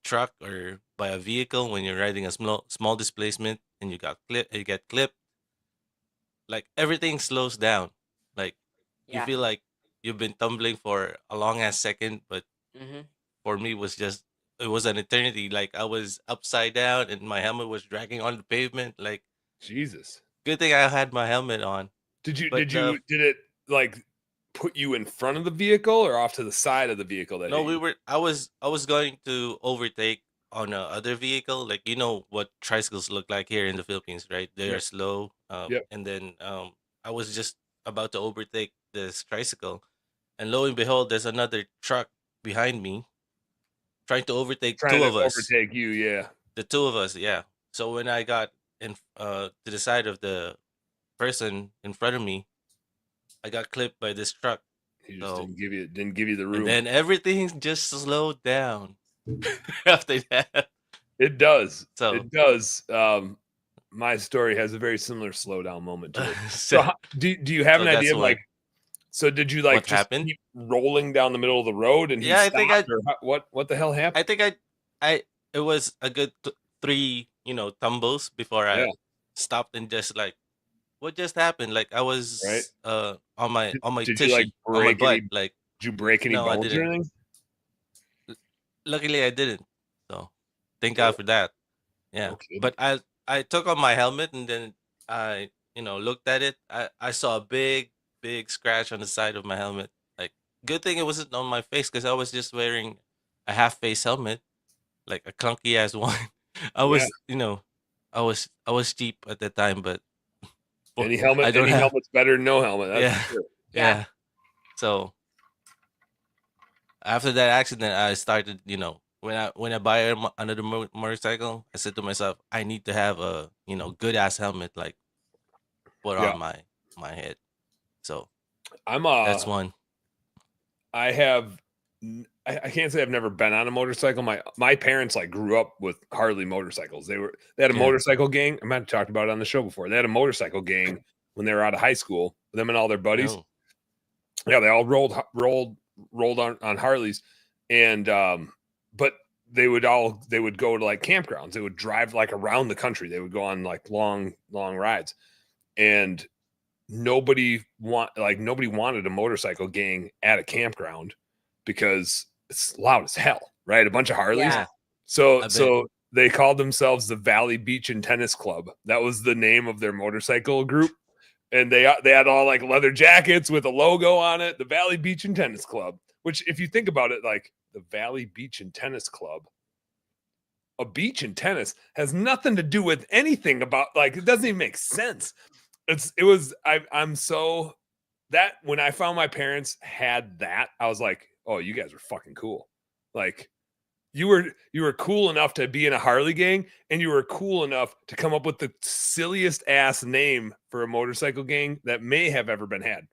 truck or by a vehicle when you're riding a small displacement and you get clipped, like everything slows down. Like you Yeah. feel like you've been tumbling for a long ass second, but Hmm. for me it was an eternity. Like I was upside down and my helmet was dragging on the pavement. Like Jesus. good thing I had my helmet on. Did you But did you did it like put you in front of the vehicle or off to the side of the vehicle that no, hit you? I was going to overtake on a other vehicle. Like what tricycles look like here in the Philippines, right? They are Yep. slow. Yep. And then I was just about to overtake this tricycle, and lo and behold, there's another truck behind me trying to overtake Trying two to of us. overtake you, yeah. The two of us, yeah. So when I got to the side of the person in front of me, I got clipped by this truck. He just So didn't give you the and room. then everything just slowed down after that. It does. So It does. My story has a very similar slowdown moment to it. so, So do you have so an that's idea of like when so did you like what just happened. keep rolling down the middle of the road and he Yeah, I think stopped or what the hell I happened? think I it was a good three tumbles before Yeah, I stopped and just like what just happened. Like I right. was on my Did you like tushy on my break any butt. Like did you break any no, I bones or didn't. anything? Luckily, I didn't. So thank Good. God for that. Yeah, No kidding. but I took off my helmet and then I looked at it. I saw a big scratch on the side of my helmet. Like good thing it wasn't on my face because I was just wearing a half face helmet, like a clunky ass one. I Yeah. was I was cheap at the time, but Any I helmet don't any have helmet's better than no helmet, that's for yeah sure. Yeah. yeah. So after that accident, I started, when I buy another motorcycle, I said to myself, I need to have a, good ass helmet like put Yeah. on my head. So I'm that's one. I have I can't say I've never been on a motorcycle. My parents like grew up with Harley motorcycles. They had a Yeah. motorcycle gang. I might have talked about it on the show before. They had a motorcycle gang when they were out of high school. Them and all their buddies. No. Yeah, they all rolled on Harleys, and but they would go to like campgrounds. They would drive like around the country. They would go on like long rides, and nobody wanted a motorcycle gang at a campground because it's loud as hell, right? A bunch of Harleys. Yeah. Yeah. So I bet. they called themselves the Valley Beach and Tennis Club. That was the name of their motorcycle group. And they had all like leather jackets with a logo on it, the Valley Beach and Tennis Club, which if you think about it, like the Valley Beach and Tennis Club, a beach and tennis has nothing to do with anything about like it doesn't even make sense. I'm so that when I found my parents had that, I was like, oh, you guys are fucking cool. Like you were cool enough to be in a Harley gang, and you were cool enough to come up with the silliest ass name for a motorcycle gang that may have ever been had.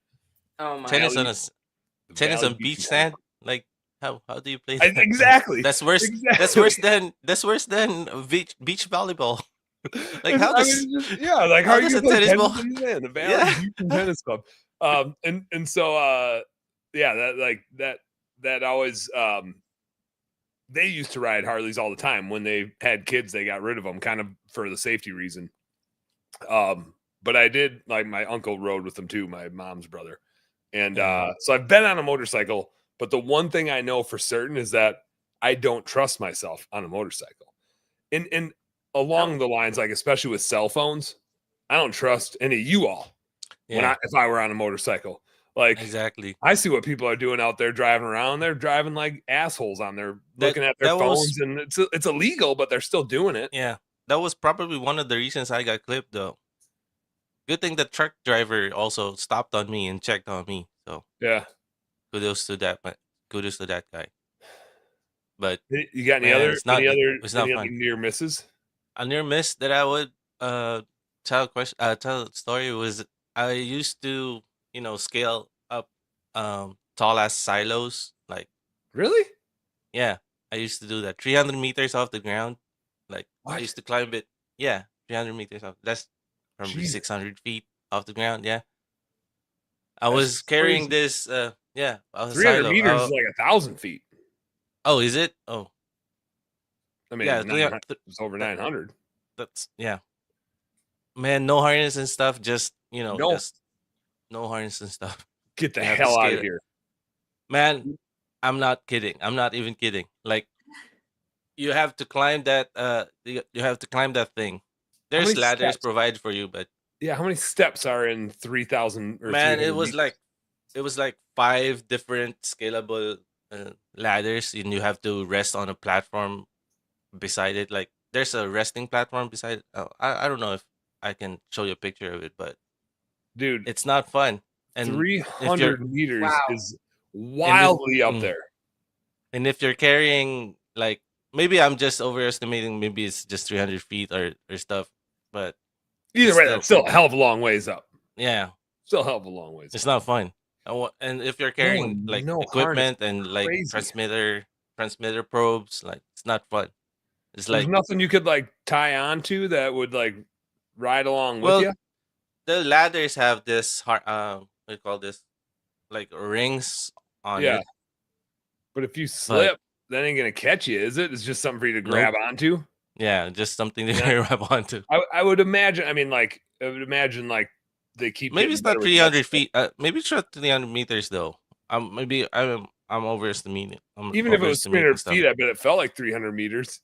Oh my. Tennis on Valley, a the tennis Valley on Beach beach and Tennis sand. Club. Like how do you play that? Exactly. That's worse. That's Exactly. worse than beach volleyball. Like I mean, yeah, like how how are you does gonna a play tennis tennis ball? in the sand? The Valley Yeah. Beach and Tennis Club. And so yeah, that always they used to ride Harleys all the time. When they had kids, they got rid of them kind of for the safety reason. But I did, like, my uncle rode with them too, my mom's brother. And so I've been on a motorcycle, but the one thing I know for certain is that I don't trust myself on a motorcycle. And along the lines, like, especially with cell phones, I don't trust any of you all Yeah, if I were on a motorcycle. Like, exactly. I see what people are doing out there driving around. They're driving like assholes on there, That looking at their that was phones, and it's illegal, but they're still doing it. yeah. That was probably one of the reasons I got clipped, though. Good thing the truck driver also stopped on me and checked on me. So Yeah. kudos to that, kudos to that guy. But You got any man, other it's not fun. near misses? A near miss that I would tell a story was I used to scale up tall ass silos, like, Really? yeah, I used to do that 300 meters off the ground, like I What? used to climb it, yeah, 300 meters off, that's probably Jesus, 600 feet off the ground. Yeah, I that's was carrying crazy. this yeah, a 300 silo. meters is like 1,000 feet. Oh, is it? Oh, I mean, yeah, it's over 900. that's, yeah, man, no harness and stuff, just No, just no harness and stuff. get the You have to hell out scale of it. here. Man, I'm not kidding. I'm not even kidding. Like, you have to climb that you have to climb that thing. How There's many ladders steps? provided for you, but Yeah, how many steps are in 3,000 or man, 300 meters? it was like 5 different scalable ladders, and you have to rest on a platform beside it. Like, there's a resting platform beside it. Oh, I don't know if I can show you a picture of it, but Dude, it's not fun. And if you're 300 meters Wow. is and if wildly up there. and if you're carrying, like, maybe I'm just overestimating, maybe it's just 300 feet or stuff, but Either it's way, still that's still a hell of a long ways up. yeah, Still a hell of a long ways it's up. not fun. And if you're carrying like No harness. equipment and like Crazy. transmitter probes, like, it's not fun. It's There's like, nothing you could like tie on to that would like ride along with well, you. the ladders have this what do you call this, like rings on Yeah. it. But if you But slip, that ain't gonna catch you, is it? It's just something for you to grab nope, onto. yeah, just something to Yeah. grab onto. I would imagine. I mean, like, I would imagine like they keep Maybe getting it's better not with the 300 exercise. feet. Maybe it's not 300 meters though. Maybe I'm overestimating. I'm Even if it was overestimating 300 stuff. feet, I bet it felt like 300 meters.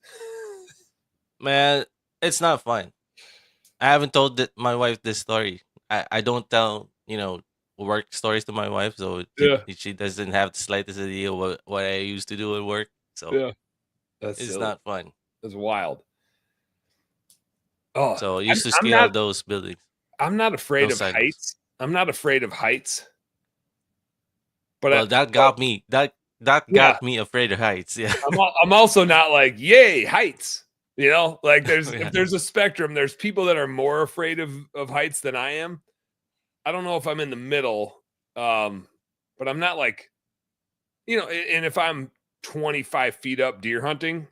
Man, it's not fun. I haven't told my wife this story. I don't tell work stories to my wife, so Yeah, she doesn't have the slightest idea what I used to do at work. So yeah, that's it's silly. not fun. That's wild. Oh, So I used to I'm scale not. those buildings, I'm not afraid those of silos. heights. I'm not afraid of heights. But Well, that got me. That yeah, got me afraid of heights. Yeah. I'm also not like yay heights. You know, like if Yeah. there's a spectrum, there's people that are more afraid of heights than I am. I don't know if I'm in the middle, but I'm not like, and if I'm 25 feet up deer hunting,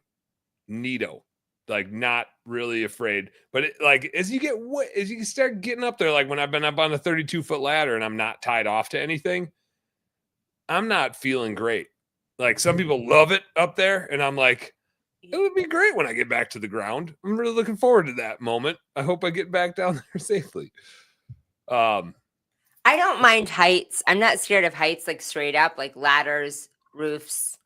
neato, like not really afraid. But like as you start getting up there, like when I've been up on a 32-foot ladder and I'm not tied off to anything, I'm not feeling great. Like some people love it up there, and I'm like, it would be great when I get back to the ground. I'm really looking forward to that moment. I hope I get back down there safely. I don't mind heights. I'm not scared of heights, like straight up, like ladders, roofs.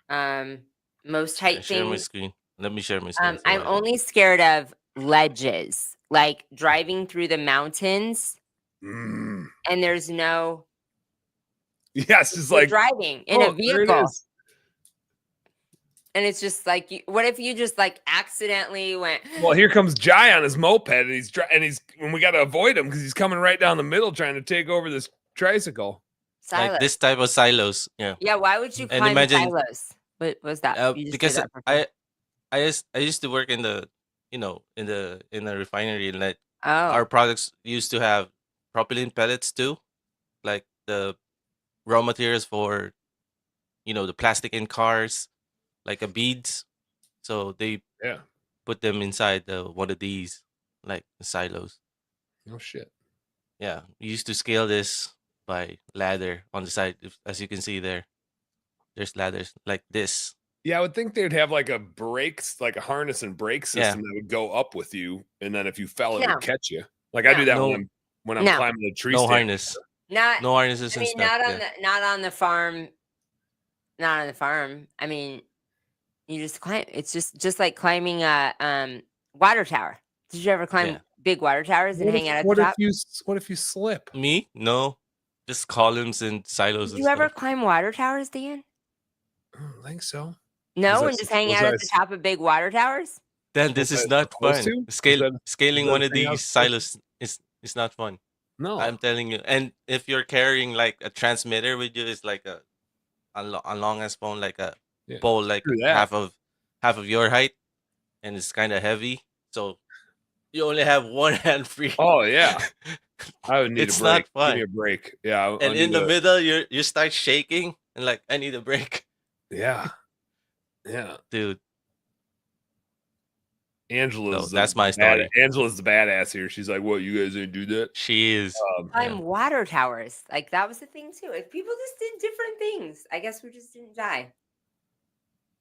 Most height Share my things. screen. Let me share my screen. I'm only scared of ledges, like driving through the mountains, and there's no. Yes, it's You're like driving in oh, a there it vehicle, is. and it's just like, what if you just like accidentally went? Well, here comes Jai on his moped, and and we got to avoid him because he's coming right down the middle trying to take over this tricycle. Silos. like this type of silos. Yeah. Yeah, why would you And climb imagine, silos? What was that? You just did because that for fun. I used to work in the in the refinery, and like Oh, our products used to have propylene pellets too, like the raw materials for the plastic in cars, like a beads. So they Yeah. put them inside one of these, like, silos. No shit. Yeah, we used to scale this by ladder on the side. As you can see there, there's ladders like this. Yeah, I would think they'd have like a harness and brake system that would go up with you, and then if you fell, it No. would catch you. Like I do that No. when I'm No. climbing a tree No stand. harness. Not. No harnesses I and mean, stuff. not on the farm. Not on the farm. I mean, you just climb. It's just like climbing a water tower. Did you ever climb Yeah. big water towers and hang out at the What top? if you slip? Me? No. Just columns and silos Did and you ever stuff. climb water towers, Dan? I don't think so. No, that and just hang was out that at the top of big water towers? Then this Was is I not supposed fun. to? Is that Scaling the one of thing I was these supposed silos is not fun. No. I'm telling you. And if you're carrying like a transmitter with you, it's like a long as phone, like a Yeah, pole, like screw that. half of your height, and it's kind of heavy. So you only have one hand free. Oh yeah. I would need It's a break. not fun. Give me a break. Yeah. And in the middle, you start shaking and like, I need a break, Yeah. Yeah. dude. Angela's So that's my story. Angela's the badass here. She's like, "What? You guys didn't do that?" She is. Climb water towers. Like that was the thing too. If people just did different things, I guess we just didn't die.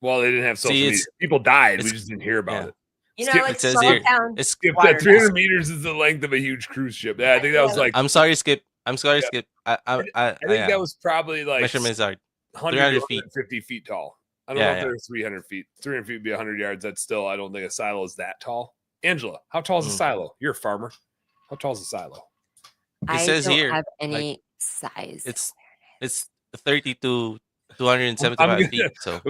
Well, they didn't have social See, media. People died. We it's- just didn't hear about yeah. it. You know, Skip- like It says small here, town. it's Skip water that 300 towers. meters is the length of a huge cruise ship. Yeah, I think that was like. I'm sorry, Skip. I'm sorry, Yeah. Skip. I think that was probably like measurements are 100 300 to feet. 150 feet tall. I don't know if they're 300 feet. 300 feet would be 100 yards. That's still, I don't think a silo is that tall. Angela, how tall is a silo? You're a farmer. How tall is a silo? I says don't here, have any like, size. It's 30 to 275 feet. So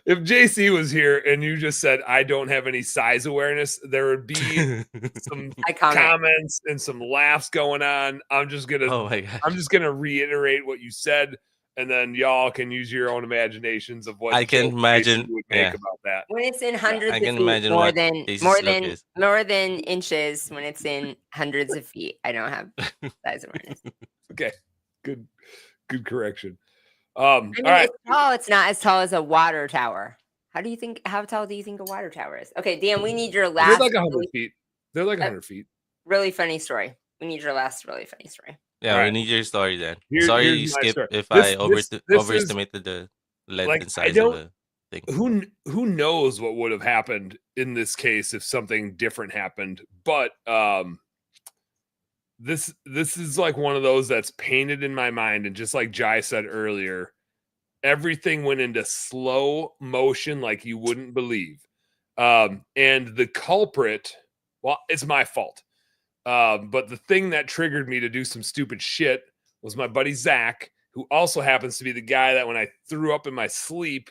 if JC was here and you just said, I don't have any size awareness, there would be some comments and some laughs going on. I'm just oh my gosh. I'm just gonna reiterate what you said, and then y'all can use your own imaginations of what I can imagine would make about that. When it's in hundreds I of can feet, imagine more what than Casey's look is. inches. When it's in hundreds of feet, I don't have size awareness. Okay, good correction. I mean, all right. it's tall. It's not as tall as a water tower. How tall do you think a water tower is? Okay, Dan, we need your last. They're like 100 feet. They're like 100 feet. Really funny story. We need your last really funny story. Yeah, All we need your story then. Here's Sorry, my Skip, story. if This- I this is- overestimated the length like, and I size don't- of the thing. Who knows what would have happened in this case if something different happened, but this is like one of those that's painted in my mind, and just like Jai said earlier, everything went into slow motion like you wouldn't believe. And the culprit, well, it's my fault. But the thing that triggered me to do some stupid shit was my buddy Zach, who also happens to be the guy that when I threw up in my sleep,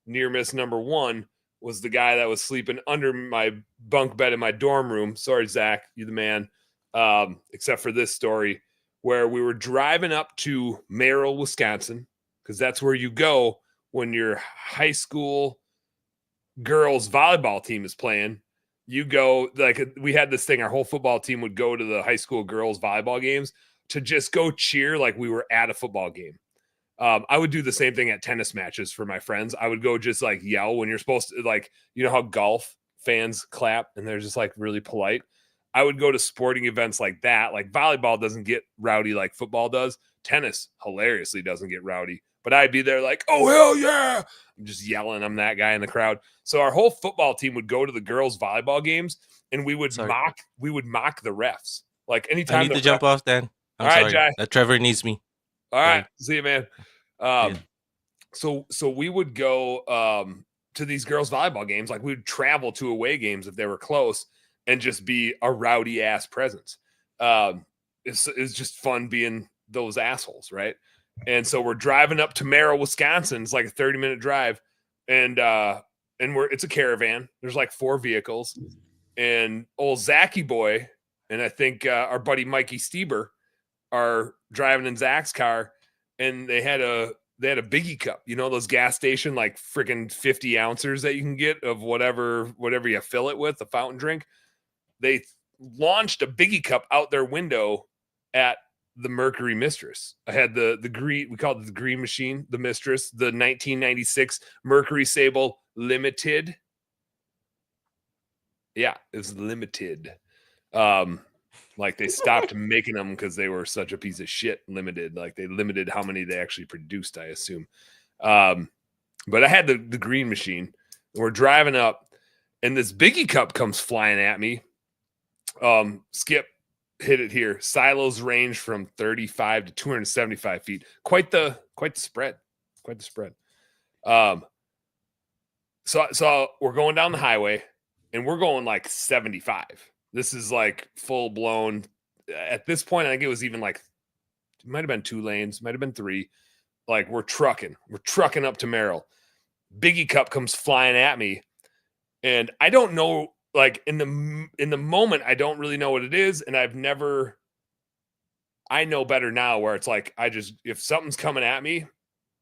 near miss number 1, was the guy that was sleeping under my bunk bed in my dorm room. Sorry, Zach, you're the man. Except for this story where we were driving up to Merrill, Wisconsin, because that's where you go when your high school girls volleyball team is playing. You go, like, we had this thing, our whole football team would go to the high school girls volleyball games to just go cheer like we were at a football game. I would do the same thing at tennis matches for my friends. I would go just like yell when you're supposed to, like, you know how golf fans clap and they're just like really polite. I would go to sporting events like that. Like volleyball doesn't get rowdy like football does. Tennis hilariously doesn't get rowdy, but I'd be there like, oh, hell yeah. I'm just yelling. I'm that guy in the crowd. So our whole football team would go to the girls volleyball games and we would mock the refs. Like anytime I need to jump off then. I'm All sorry. right, Jai. Trevor needs me. All right. See you, man. Yeah. So we would go to these girls volleyball games. Like we would travel to away games if they were close and just be a rowdy ass presence. It's just fun being those assholes, right? And so we're driving up to Merrill, Wisconsin. It's like a 30-minute drive, and it's a caravan. There's like 4 vehicles, and old Zachy boy and I think our buddy Mikey Stieber are driving in Zach's car, and they had a biggie cup, you know, those gas station like freaking 50 ounces that you can get of whatever you fill it with, the fountain drink. They launched a biggie cup out their window at the Mercury Mistress. I had the green, we called it the green machine, the Mistress, the 1996 Mercury Sable Limited. Yeah, it was limited. Like they stopped making them because they were such a piece of shit. Limited, like they limited how many they actually produced, I assume. But I had the green machine. We're driving up, and this Biggie cup comes flying at me. Skip hit it here. Silos range from 35 to 275 feet. Quite the spread. Quite the spread. So we're going down the highway, and we're going like 75. This is like full blown. At this point, I think it was even like, it might have been 2 lanes, might have been 3. Like we're trucking up to Merrill. Biggie cup comes flying at me, and I don't know. Like in the moment, I don't really know what it is, and I know better now. Where it's like if something's coming at me,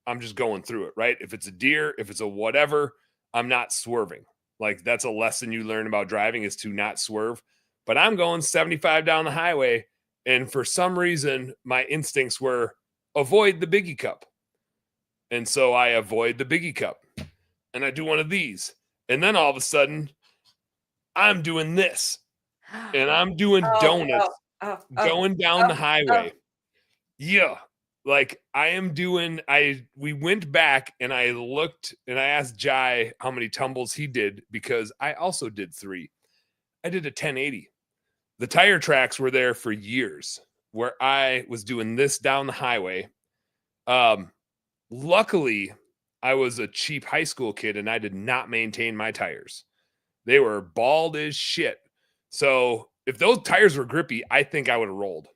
I'm just going through it, right? If it's a deer, if it's a whatever, I'm not swerving. Like that's a lesson you learn about driving is to not swerve. But I'm going 75 down the highway, and for some reason, my instincts were avoid the Biggie cup. And so I avoid the Biggie cup, and I do one of these. And then all of a sudden, I'm doing this, and I'm doing donuts going down the highway. Yeah. Like I am doing, we went back and I looked and I asked Jai how many tumbles he did because I also did 3. I did a 1080. The tire tracks were there for years where I was doing this down the highway. Luckily, I was a cheap high school kid and I did not maintain my tires. They were bald as shit. So if those tires were grippy, I think I would have rolled.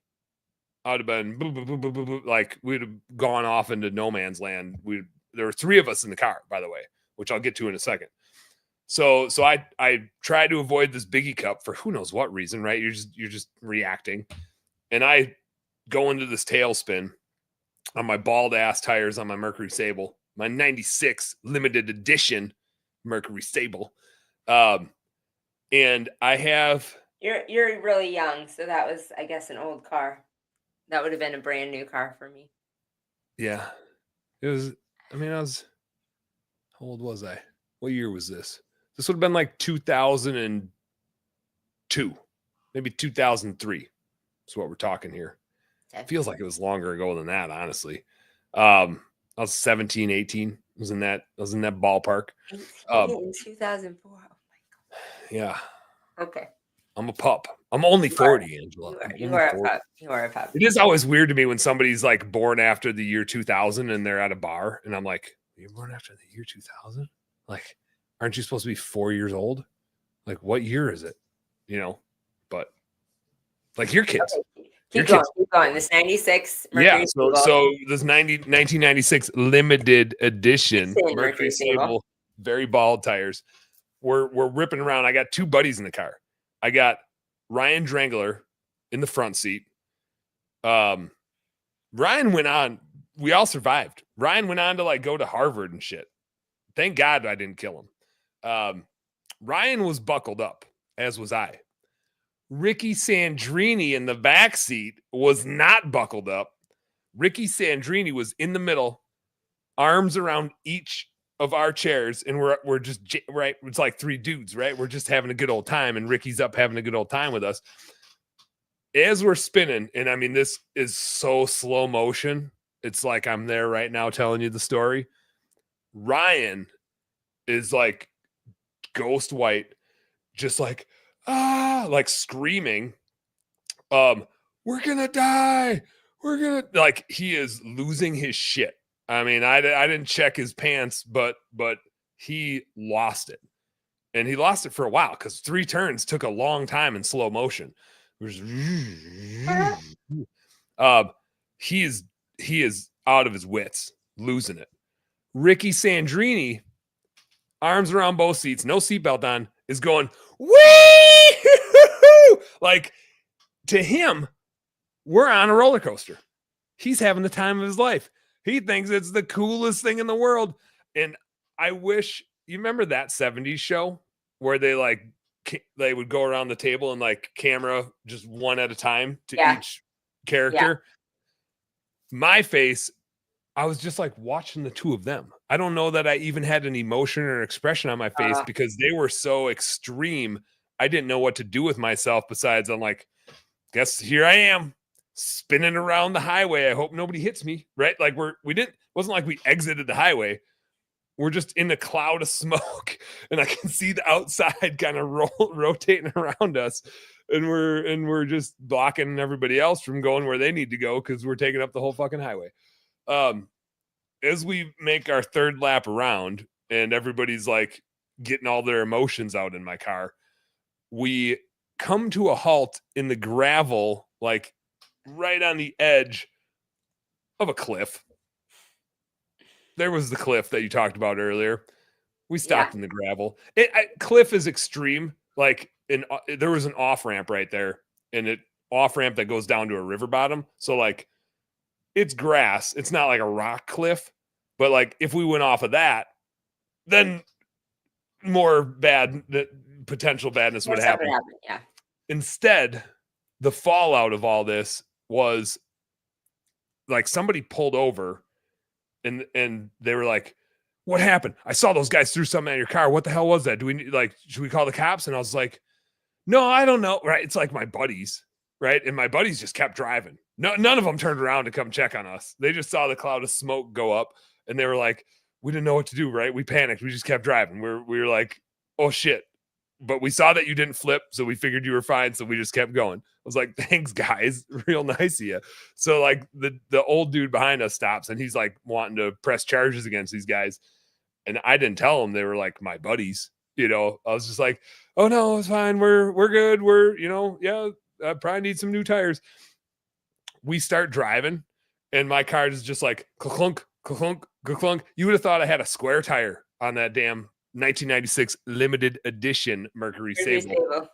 I would have been boop, boop, boop, boop, boop, boop, like we'd have gone off into no man's land. There were 3 of us in the car, by the way, which I'll get to in a second. So I tried to avoid this Biggie cup for who knows what reason, right? You're just reacting, and I go into this tailspin on my bald ass tires on my Mercury Sable, my '96 limited edition Mercury Sable. And I have. You're really young, so that was, I guess, an old car. That would have been a brand new car for me. Yeah, it was. I mean, how old was I? What year was this? This would have been like 2002, maybe 2003. That's what we're talking here. It feels like it was longer ago than that, honestly. I was 17, 18. I was in that ballpark. In 2004. Oh my God. Yeah. Okay. I'm a pup. I'm only 40, Angela. You are a pup. You are a pup. It is always weird to me when somebody's like born after the year 2000 and they're at a bar, and I'm like, "You're born after the year 2000? Like, aren't you supposed to be 4 years old? Like, what year is it? You know?" But like your kids. Okay. Keep going. This 96 Mercury Sable. So this 1996 limited edition Mercury Sable, very bald tires. We're ripping around. I got 2 buddies in the car. I got Ryan Drangler in the front seat. Ryan went on. We all survived. Ryan went on to like go to Harvard and shit. Thank God I didn't kill him. Ryan was buckled up, as was I. Ricky Sandrini in the back seat was not buckled up. Ricky Sandrini was in the middle, arms around each of our chairs, and we're just right. It's like 3 dudes, right? We're just having a good old time, and Ricky's up having a good old time with us. As we're spinning, and I mean, this is so slow motion. It's like I'm there right now telling you the story. Ryan is like ghost white, just like, like screaming, we're gonna die. We're gonna, like, he is losing his shit. I mean, I didn't check his pants, but he lost it. And he lost it for a while because 3 turns took a long time in slow motion. He is out of his wits, losing it. Ricky Sandrini, arms around both seats, no seatbelt on, is going, wee! Like, to him, we're on a roller coaster. He's having the time of his life. He thinks it's the coolest thing in the world. And I wish, you remember that 70s show where they would go around the table and like camera just one at a time to each character. Yeah. My face, I was just like watching the 2 of them. I don't know that I even had an emotion or expression on my face because they were so extreme. I didn't know what to do with myself besides I'm like, guess here I am spinning around the highway. I hope nobody hits me, right? Like wasn't like we exited the highway. We're just in a cloud of smoke, and I can see the outside kind of rotating around us, and we're just blocking everybody else from going where they need to go because we're taking up the whole fucking highway. As we make our third lap around, and everybody's like getting all their emotions out in my car, we come to a halt in the gravel, like right on the edge of a cliff. There was the cliff that you talked about earlier. We stopped in the gravel. Cliff is extreme. Like there was an off ramp right there, and it off ramp that goes down to a river bottom. So like it's grass. It's not like a rock cliff, but like if we went off of that, then more potential badness would happen. Yeah. Instead, the fallout of all this was like somebody pulled over and they were like, what happened? I saw those guys threw something at your car. What the hell was that? Should we call the cops? And I was like, no, I don't know. Right. It's like my buddies. Right. And my buddies just kept driving. No, none of them turned around to come check on us. They just saw the cloud of smoke go up and they were like, we didn't know what to do. Right. We panicked. We just kept driving. We were like, oh shit. But we saw that you didn't flip. So we figured you were fine. So we just kept going. I was like, thanks guys. Real nice of you. So like the old dude behind us stops and he's like wanting to press charges against these guys. And I didn't tell them they were like my buddies. You know, I was just like, oh no, it's fine. We're good. I probably need some new tires. We start driving and my car is just like clunk, clunk, clunk. You would have thought I had a square tire on that damn 1996 limited edition Mercury Sable.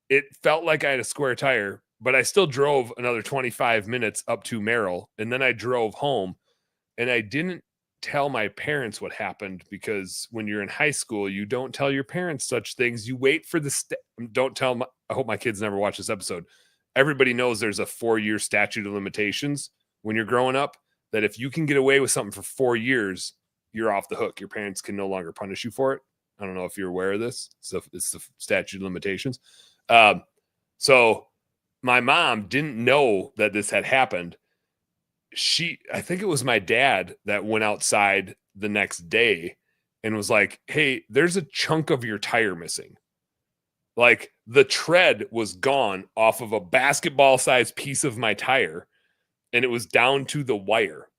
It felt like I had a square tire, but I still drove another 25 minutes up to Merrill. And then I drove home and I didn't tell my parents what happened because when you're in high school, you don't tell your parents such things. You wait for don't tell them. I hope my kids never watch this episode. Everybody knows there's a 4-year statute of limitations when you're growing up, that if you can get away with something for 4 years, you're off the hook. Your parents can no longer punish you for it. I don't know if you're aware of this. So it's the statute of limitations. So my mom didn't know that this had happened. I think it was my dad that went outside the next day and was like, hey, there's a chunk of your tire missing. Like the tread was gone off of a basketball sized piece of my tire and it was down to the wire.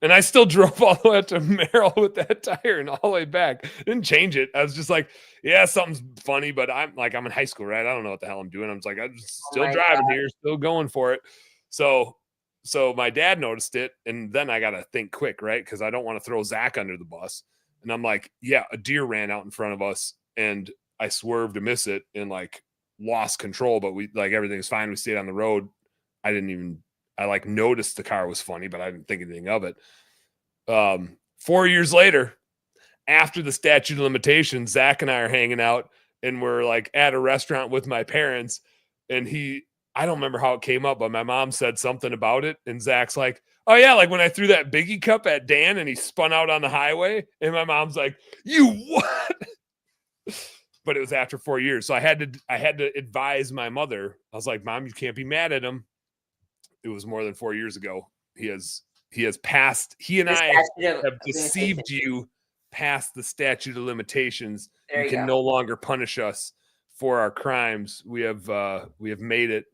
And I still drove all the way up to Merrill with that tire and all the way back. Didn't change it. I was just like, yeah, something's funny, but I'm in high school, right? I don't know what the hell I'm doing. I'm just like, I'm still driving here, still going for it. So my dad noticed it, and then I got to think quick, right? Because I don't want to throw Zach under the bus. And I'm like, yeah, a deer ran out in front of us, and I swerved to miss it and like lost control, but we like everything was fine. We stayed on the road. I like noticed the car was funny, but I didn't think anything of it. 4 years later, after the statute of limitations, Zach and I are hanging out and we're like at a restaurant with my parents, and I don't remember how it came up, but my mom said something about it. And Zach's like, oh yeah, like when I threw that Biggie cup at Dan and he spun out on the highway. And my mom's like, you what? But it was after 4 years. So I had to advise my mother. I was like, Mom, you can't be mad at him. It was more than 4 years ago. He has passed. He and I have deceived you past the statute of limitations. You can no longer punish us for our crimes. We have made it.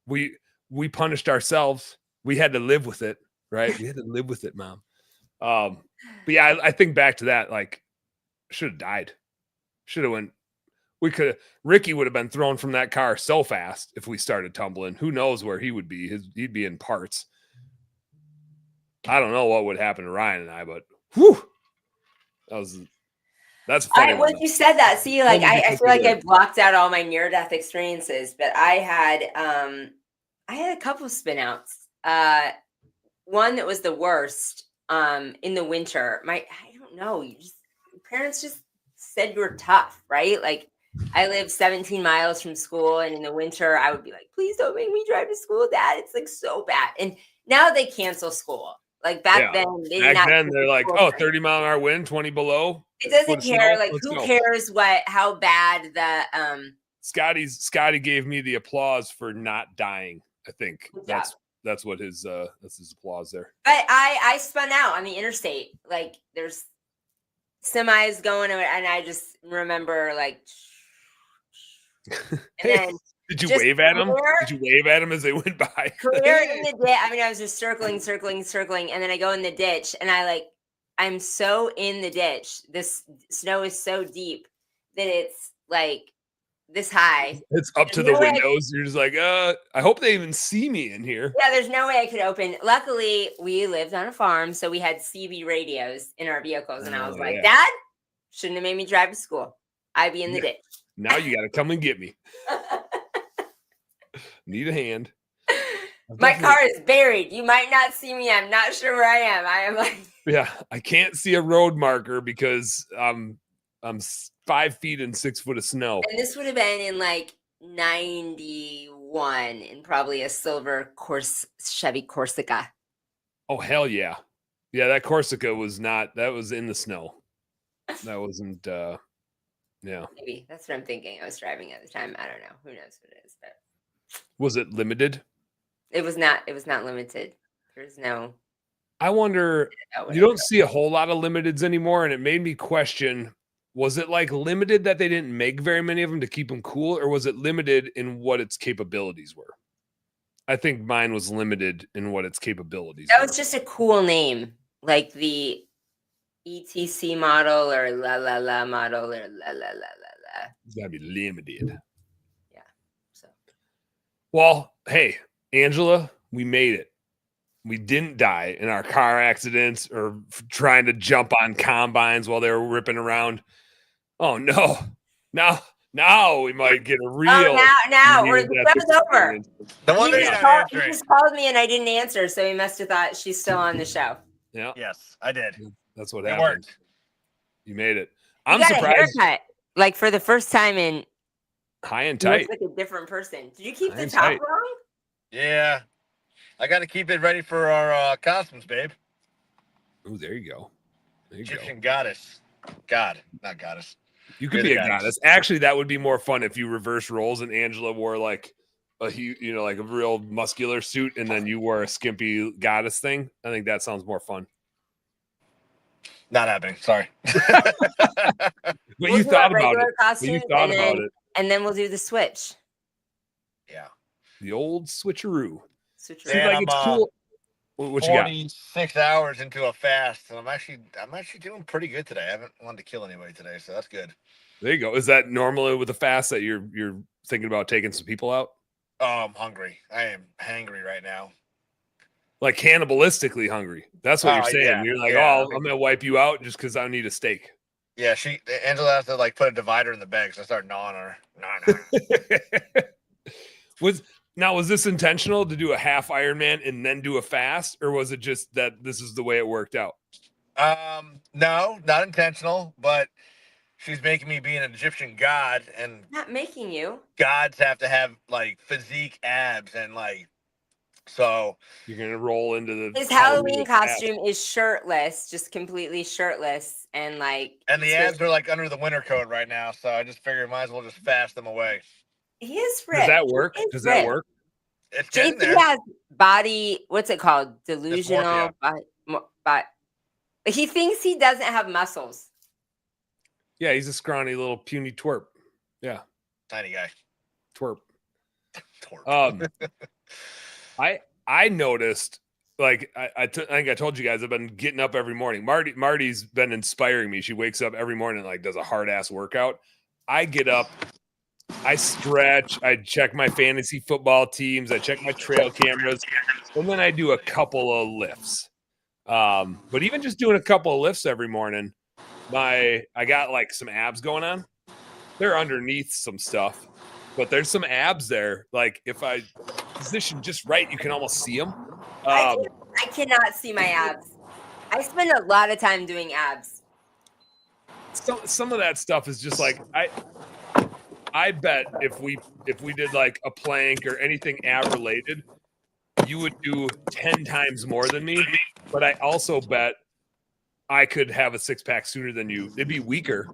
We punished ourselves. We had to live with it, right? We had to live with it, Mom. But yeah, I think back to that. Like, should have died. Should have went. Ricky would have been thrown from that car so fast if we started tumbling. Who knows where he would be? He'd be in parts. I don't know what would happen to Ryan and I, but whew, that's funny. When you said that, see, like I feel like I blocked out all my near-death experiences, but I had a couple of spin outs. One that was the worst in the winter. I don't know. Parents just said you were tough, right? Like I live 17 miles from school, and in the winter I would be like, please don't make me drive to school, Dad. It's like so bad. And now they cancel school. Like back then, they're like, 30-mile-an-hour wind, 20 below. It doesn't care. Like who cares how bad Scotty gave me the applause for not dying. I think that's what his applause there. But I spun out on the interstate. Like there's semis going, and I just remember like. And then did you wave at him? Did you wave at him as they went by? Clear in the ditch. I mean, I was just circling, and then I go in the ditch, and I'm so in the ditch. This snow is so deep that it's like this high. It's up to the windows. You're just like, I hope they even see me in here. Yeah, there's no way I could open. Luckily, we lived on a farm, so we had CB radios in our vehicles, and I was like, Dad, shouldn't have made me drive to school. I'd be in the ditch. Now you got to come and get me. Need a hand. My car is buried. You might not see me. I'm not sure where I am. I am like, yeah, I can't see a road marker because I'm 5 feet and 6 foot of snow. And this would have been in like 91 in probably a silver Chevy Corsica. Oh, hell yeah. Yeah, that Corsica was that was in the snow. That wasn't, yeah. Maybe that's what I'm thinking. I was driving at the time. I don't know. Who knows what it is, but. Was it limited? It was not limited. There's no. I wonder, you don't see a whole lot of limiteds anymore. And it made me question, was it like limited that they didn't make very many of them to keep them cool? Or was it limited in what its capabilities were? I think mine was limited in what its capabilities were. That was just a cool name. Like the ETC model or la la la model or la la la la la. It's gotta be limited. Yeah. So. Well, hey, Angela, we made it. We didn't die in our car accidents or trying to jump on combines while they were ripping around. Oh no! Now we might get a real. Oh, now we're the show's over. The one he just called me and I didn't answer, so he must have thought she's still on the show. Yeah. Yes, I did. That's what it happened. Worked. You made it. I'm surprised. A haircut, like for the first time in. High and tight. Like a different person. Did you keep the top wrong? Yeah, I got to keep it ready for our costumes, babe. Oh, there you go. Egyptian goddess. God, not goddess. You could be a goddess. Actually, that would be more fun if you reverse roles and Angela wore like a like a real muscular suit, and then you wore a skimpy goddess thing. I think that sounds more fun. Not happening. Sorry. But you thought about it. And then we'll do the switch. Yeah. The old switcheroo. See, like it's cool. What you got? 46 hours into a fast, and I'm actually doing pretty good today. I haven't wanted to kill anybody today, so that's good. There you go. Is that normally with a fast that you're thinking about taking some people out? Oh, I'm hungry. I am hangry right now. Like cannibalistically hungry. That's what you're saying. Yeah, you're like, I'm gonna wipe you out just because I need a steak. Yeah, Angela has to like put a divider in the bag, so I start gnawing on her. Was this intentional to do a half Ironman and then do a fast, or was it just that this is the way it worked out? No, not intentional, but she's making me be an Egyptian god, and not making you. Gods have to have like physique abs, and like so you're gonna roll into his Halloween costume is shirtless, just completely shirtless, and the abs are like under the winter coat right now, so I just figured might as well just fast them away. He is ripped. Does that work? That work? It's JP has body. What's it called? Delusional. But he thinks he doesn't have muscles. Yeah, he's a scrawny little puny twerp. Yeah, tiny guy. Twerp. I noticed. Like I think I told you guys, I've been getting up every morning. Marty's been inspiring me. She wakes up every morning, like does a hard ass workout. I get up. I stretch, I check my fantasy football teams, I check my trail cameras, and then I do a couple of lifts. But even just doing a couple of lifts every morning, I got like some abs going on. They're underneath some stuff, but there's some abs there. Like if I position just right, you can almost see them. I cannot see my abs. I spend a lot of time doing abs. Some of that stuff is just like I bet if we did like a plank or anything ab related, you would do 10 times more than me. But I also bet I could have a 6-pack sooner than you. It'd be weaker,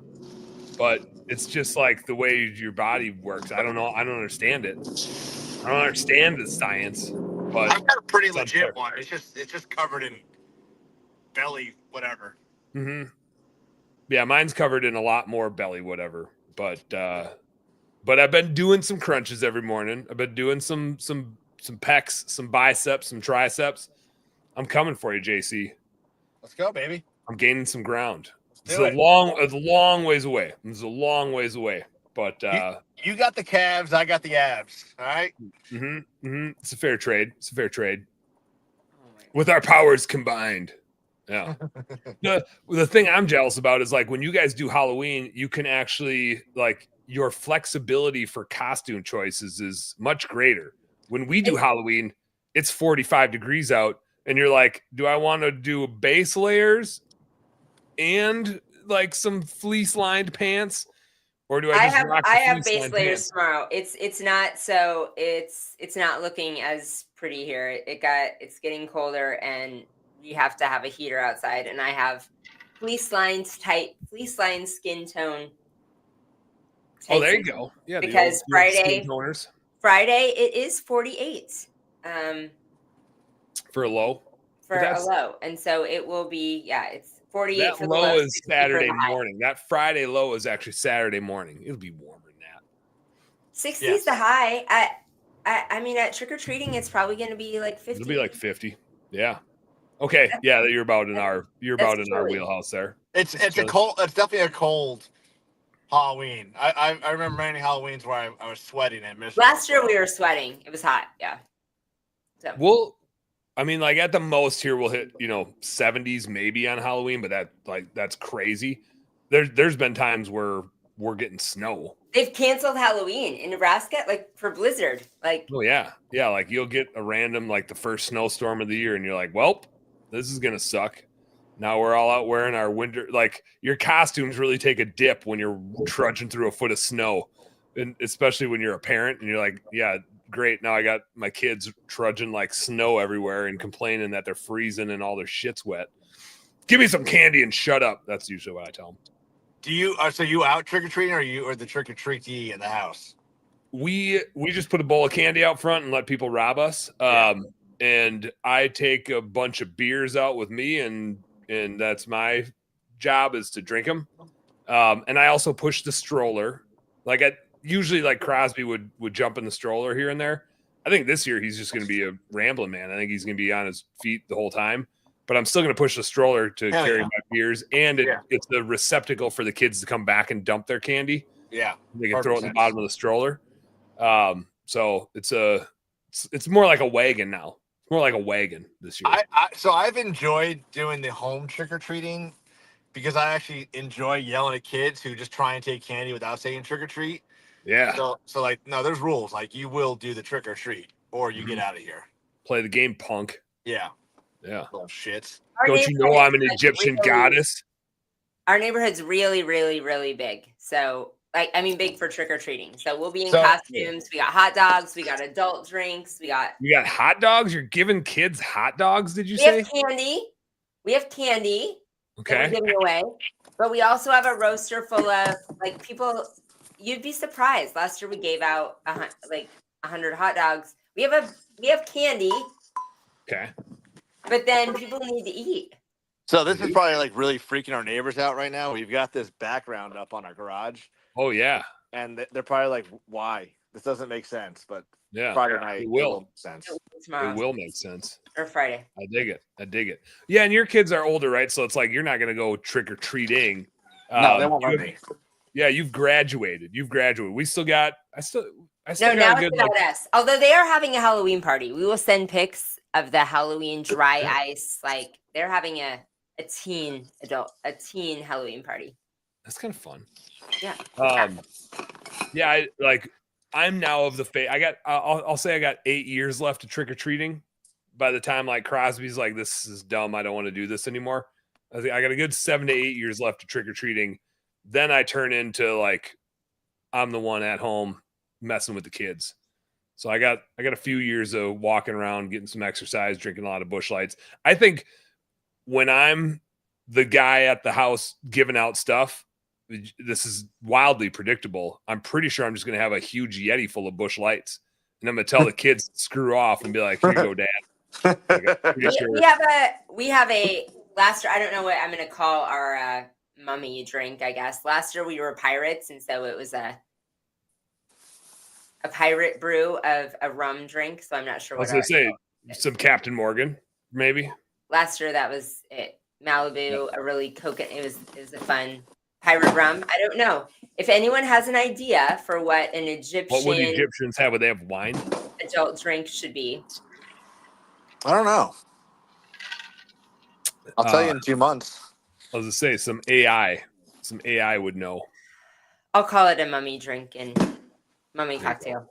but It's just like the way your body works. I don't know. I don't understand it. I don't understand the science. But I've got a pretty it's legit unfair. one. It's just covered in belly, whatever. Mm-hmm. Yeah, mine's covered in a lot more belly, whatever. But I've been doing some crunches every morning. I've been doing some pecs, some biceps, some triceps. I'm coming for you, JC. Let's go, baby. I'm gaining some ground. Let's It's do a it. long ways away. It's a long ways away. But You got the calves, I got the abs. All right. It's a fair trade. It's a fair trade. Oh my With our powers combined. Yeah. The thing I'm jealous about is like when you guys do Halloween, you can actually like your flexibility for costume choices is much greater. When we do Halloween, it's 45 degrees out, and you're like, do I want to do base layers and like some fleece lined pants? Or do I just rock the I have base fleece-lined layers pants? tomorrow. It's not looking as pretty here. It's getting colder and you have to have a heater outside, and I have fleece lined skin tone. Oh, there you go. Yeah, because the old skin toners Friday it is 48 for a low. for a low, and so it will be it's 48 That for the low low. is Saturday morning. That Friday low is actually Saturday morning. It'll be warmer than that. 60 is the high. I mean, at trick or treating, it's probably going to be like 50. It'll be like 50. Yeah. Okay. Yeah, you're about in our chilly. wheelhouse there. It's a cold. It's definitely a cold Halloween. I remember many Halloweens where I was sweating and miserable. Last year we were sweating. It was hot. Yeah. So Well, I mean, like at the most here we'll hit 70s maybe on Halloween, but that's crazy. There's been times where we're getting snow. they've canceled Halloween in Nebraska, like for blizzard. Like, Oh yeah, like you'll get a random like the first snowstorm of the year, and you're like, well, this is gonna suck. Now we're all out wearing our winter. Like your costumes really take a dip when you're trudging through a foot of snow, and especially when you're a parent and you're like, yeah, great. Now I got my kids trudging like snow everywhere and complaining that they're freezing and all their shit's wet. Give me some candy and shut up. That's usually what I tell them. Do you so you out trick or treating, or the trick or treatee in the house? We just put a bowl of candy out front and let people rob us. And I take a bunch of beers out with me, and that's my job is to drink them. And I also push the stroller. Like usually like Crosby would jump in the stroller here and there. I think this year he's just going to be a rambling man. I think he's going to be on his feet the whole time. But I'm still going to push the stroller to carry my beers, and it's the receptacle for the kids to come back and dump their candy. Yeah, they can throw it in the bottom of the stroller. So it's more like a wagon now. It's more like a wagon this year. So I've enjoyed doing the home trick or treating because I actually enjoy yelling at kids who just try and take candy without saying trick or treat. Yeah. So like, no, there's rules. Like you will do the trick or treat, or you get out of here. Play the game, punk. Yeah. Yeah. Little shits. Don't you know I'm an Egyptian goddess? Our neighborhood's really, really, really big. So, like, I mean, big for trick or treating. So we'll be in costumes. We got hot dogs. We got adult drinks. We got hot dogs. You're giving kids hot dogs? Did you say? We have candy. We have candy. Okay. That we're giving away. But we also have a roaster full of like people. You'd be surprised. Last year we gave out 100 hot dogs. We have candy. Okay. But then people need to eat. So this is probably like really freaking our neighbors out right now. We've got this background up on our garage. Oh yeah. And they're probably like, "Why? This doesn't make sense." But yeah, Friday night it will make sense. It will make sense. Or Friday. I dig it. Yeah, and your kids are older, right? So it's like you're not gonna go trick or treating. No, they won't let me. Yeah, you've graduated. We still got. I still no, got now a good. It's about us. Although they are having a Halloween party, we will send pics of the Halloween dry ice. Like they're having a teen Halloween party. That's kind of fun. Yeah. Yeah. I'm now of the I'll say I got 8 years left of trick or treating. By the time like Crosby's like, this is dumb, I don't want to do this anymore. I think I got a good 7 to 8 years left of trick or treating. Then I turn into like I'm the one at home messing with the kids. So I got a few years of walking around, getting some exercise, drinking a lot of Busch Lights. I think when I'm the guy at the house giving out stuff, this is wildly predictable. I'm pretty sure I'm just going to have a huge Yeti full of Busch Lights, and I'm going to tell the kids to screw off and be like, "Here you go, Dad." Like, I'm pretty sure. We have a last year. I don't know what I'm going to call our mummy drink. I guess last year we were pirates, and so it was a pirate brew of a rum drink. So I'm not sure I was what. going to say some Captain Morgan, maybe. Last year that was it. Malibu, a really coconut. It was a fun pirate rum. I don't know if anyone has an idea for what an Egyptian. What would Egyptians have? Would they have wine? Adult drink should be. I don't know. I'll tell you in 2 months. I was going to say some AI would know. I'll call it a mummy drink and mummy cocktail.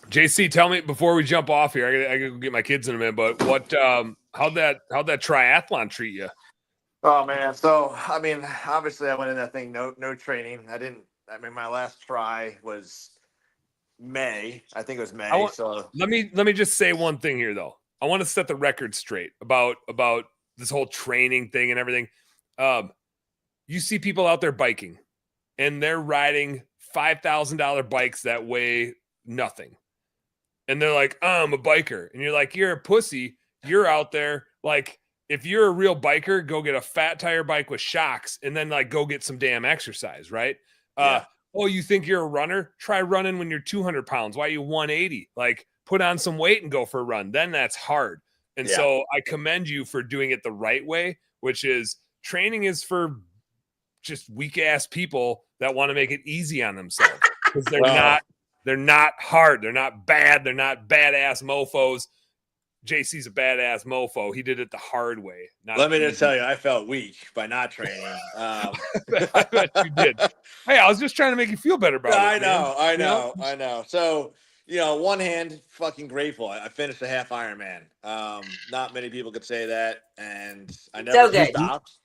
JC, tell me before we jump off here. I gotta go get my kids in a minute. But what? How'd that triathlon treat you? Oh man, so I mean, obviously, I went in that thing no training. I mean, my last try was May. I think it was May. So let me just say one thing here, though. I want to set the record straight about this whole training thing and everything. You see people out there biking, and they're riding $5,000 bikes that weigh nothing. And they're like, oh, I'm a biker. And you're like, you're a pussy. You're out there. Like, if you're a real biker, go get a fat tire bike with shocks and then like go get some damn exercise, right? Yeah. Oh, you think you're a runner? Try running when you're 200 pounds. Why are you 180? Like, put on some weight and go for a run. Then that's hard. And so I commend you for doing it the right way, which is training is for just weak ass people that want to make it easy on themselves because they're not hard. They're not bad. They're not badass mofos. JC's a badass mofo. He did it the hard way. Let me just tell you, I felt weak by not training. I bet you did. Hey, I was just trying to make you feel better about it. I know. So, one hand, fucking grateful. I finished a half Ironman. Not many people could say that, and I never stopped.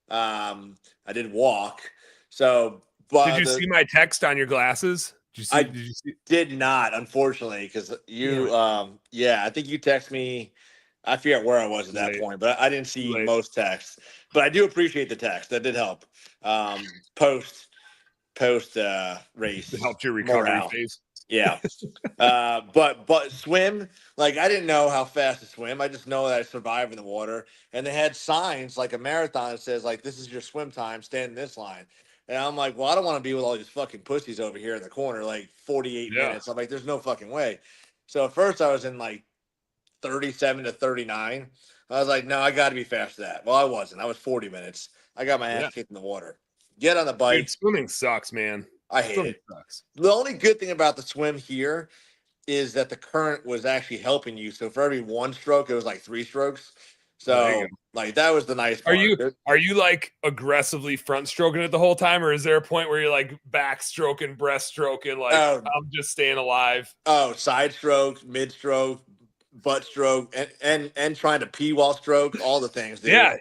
I did walk. So, but did you see my text on your glasses? Did you see? Did not, unfortunately, because I think you text me. I forget where I was at that point, but I didn't see most texts. But I do appreciate the text. That did help. Post race. It helped your recovery phase. Yeah. But swim, like I didn't know how fast to swim. I just know that I survive in the water. And they had signs like a marathon that says like, this is your swim time, stand in this line. And I'm like, well, I don't want to be with all these fucking pussies over here in the corner, like 48 minutes. I'm like, there's no fucking way. So at first I was in like 37 to 39. I was like, no, I got to be fast to that. Well, I wasn't. I was 40 minutes. I got my ass kicked in the water. Get on the bike. Dude, swimming sucks, man. I hate it. Sucks. The only good thing about the swim here is that the current was actually helping you. So for every one stroke, it was like 3 strokes. So like that was the nice part. Are you like aggressively front stroking it the whole time, or is there a point where you're like back stroking, breast stroking, like I'm just staying alive? Oh, side stroke, mid stroke, butt stroke, and trying to pee while stroke, all the things. Dude. Yeah.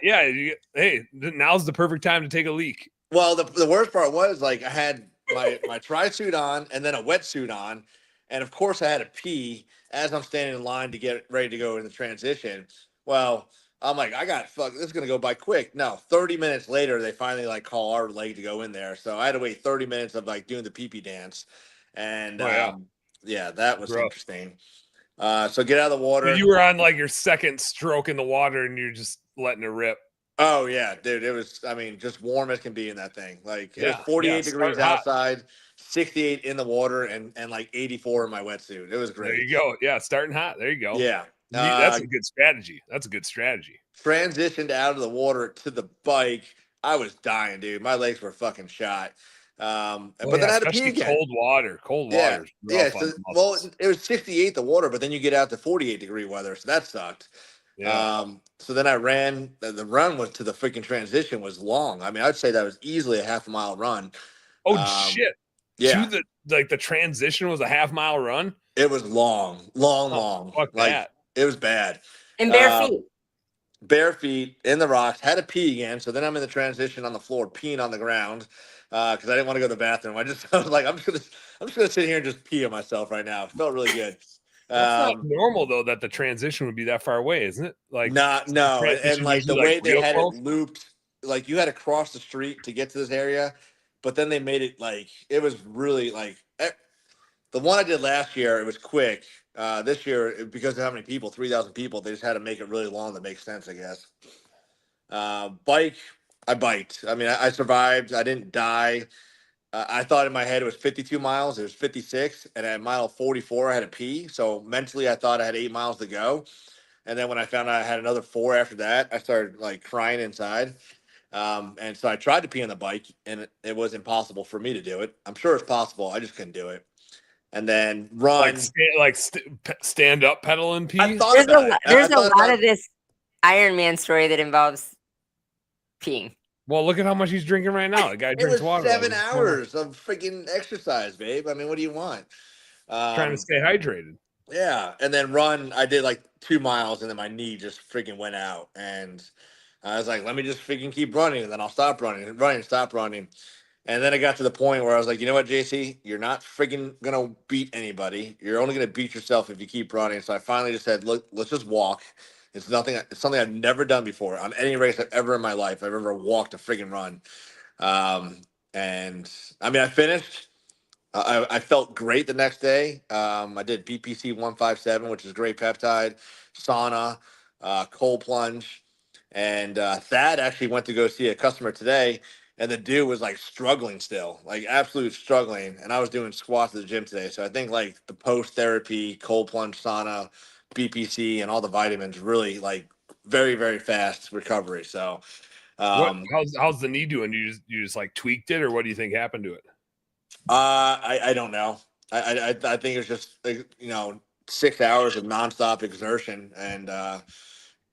Hey, now's the perfect time to take a leak. Well, the worst part was like I had my tri-suit on and then a wetsuit on, and of course I had to pee as I'm standing in line to get ready to go in the transition. Well, I'm like, this is going to go by quick. No, 30 minutes later, they finally like call our leg to go in there. So I had to wait 30 minutes of like doing the pee-pee dance. And that was interesting. So get out of the water. So you were on like your second stroke in the water and you're just letting it rip. Oh yeah, dude. It was, just warm as can be in that thing. Like it was 48 degrees outside, 68 in the water and like 84 in my wetsuit. It was great. There you go. Yeah. Starting hot. There you go. Yeah. That's a good strategy. Transitioned out of the water to the bike. I was dying, dude. My legs were fucking shot. But then I had to pee again. Cold water. Yeah. So, it was 68 the water, but then you get out to 48 degree weather, so that sucked. Yeah. So then I ran. The run was to the freaking transition was long. I mean, I'd say that was easily a half a mile run. Oh shit! Yeah. The transition was a half mile run. It was long. Fuck like that. It was bad. And bare feet. Bare feet in the rocks. Had to pee again. So then I'm in the transition on the floor, peeing on the ground because I didn't want to go to the bathroom. I was like, I'm just gonna sit here and just pee on myself right now. It felt really good. That's not normal though that the transition would be that far away, isn't it? Like no, and like the way they had it looped, like you had to cross the street to get to this area. but then they made it like it was really like the one I did last year. It was quick. This year, because of how many people, 3,000 people, they just had to make it really long to make sense, I guess. Bike, I biked. I mean, I survived. I didn't die. I thought in my head it was 52 miles. It was 56, and at mile 44, I had to pee. So mentally, I thought I had 8 miles to go. And then when I found out I had another 4 after that, I started like crying inside. And so I tried to pee on the bike, and it was impossible for me to do it. I'm sure it's possible. I just couldn't do it. And then run. Stand up, pedal, and pee. I thought about it. There's a lot of this Iron Man story that involves peeing. Well, look at how much he's drinking right now. The guy It drinks was water. 7 hours of freaking exercise, babe. I mean, what do you want? Trying to stay hydrated. Yeah, and then run. I did like 2 miles, and then my knee just freaking went out, and I was like, let me just freaking keep running, and then I'll stop running, stop running. And then I got to the point where I was like, you know what, JC, you're not freaking gonna beat anybody. You're only gonna beat yourself if you keep running. So I finally just said, look, let's just walk. It's nothing. It's something I've never done before on any race I've ever in my life. I've ever walked a freaking run. And I mean, I finished. I felt great the next day. I did BPC 157, which is great peptide, sauna, cold plunge, and Thad actually went to go see a customer today, and the dude was like struggling still, like absolute struggling. And I was doing squats at the gym today, so I think like the post therapy, cold plunge, sauna, BPC, and all the vitamins really like very very fast recovery. So, how's the knee doing? You just like tweaked it, or what do you think happened to it? I don't know. I think it's just like, 6 hours of nonstop exertion and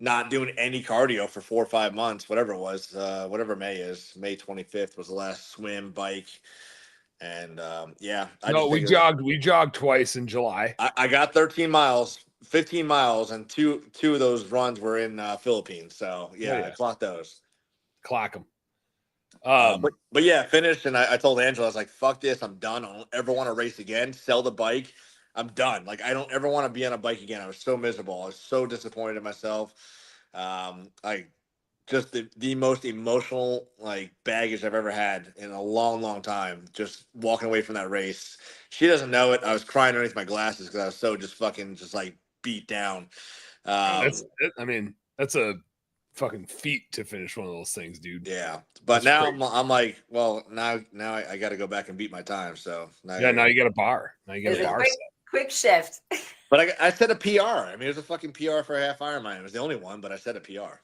not doing any cardio for 4 or 5 months, whatever it was, whatever May is. May 25th was the last swim, bike, and yeah. We jogged twice in July. I got 13 miles, 15 miles, and two of those runs were in Philippines. So yeah, I clocked those. Clock them. But yeah, finished, and I told Angela, I was like, fuck this, I'm done. I don't ever want to race again. Sell the bike. I'm done. Like, I don't ever want to be on a bike again. I was so miserable. I was so disappointed in myself. I just the most emotional like baggage I've ever had in a long, long time. Just walking away from that race. She doesn't know it. I was crying underneath my glasses because I was so just like beat down. That's a fucking feat to finish one of those things, dude. Yeah, but now I'm like, well, now I got to go back and beat my time. So now you got a bar. Now you got a bar. Quick shift. But I set a PR. I mean, it was a fucking PR for a half Ironman. It was the only one, but I set a PR.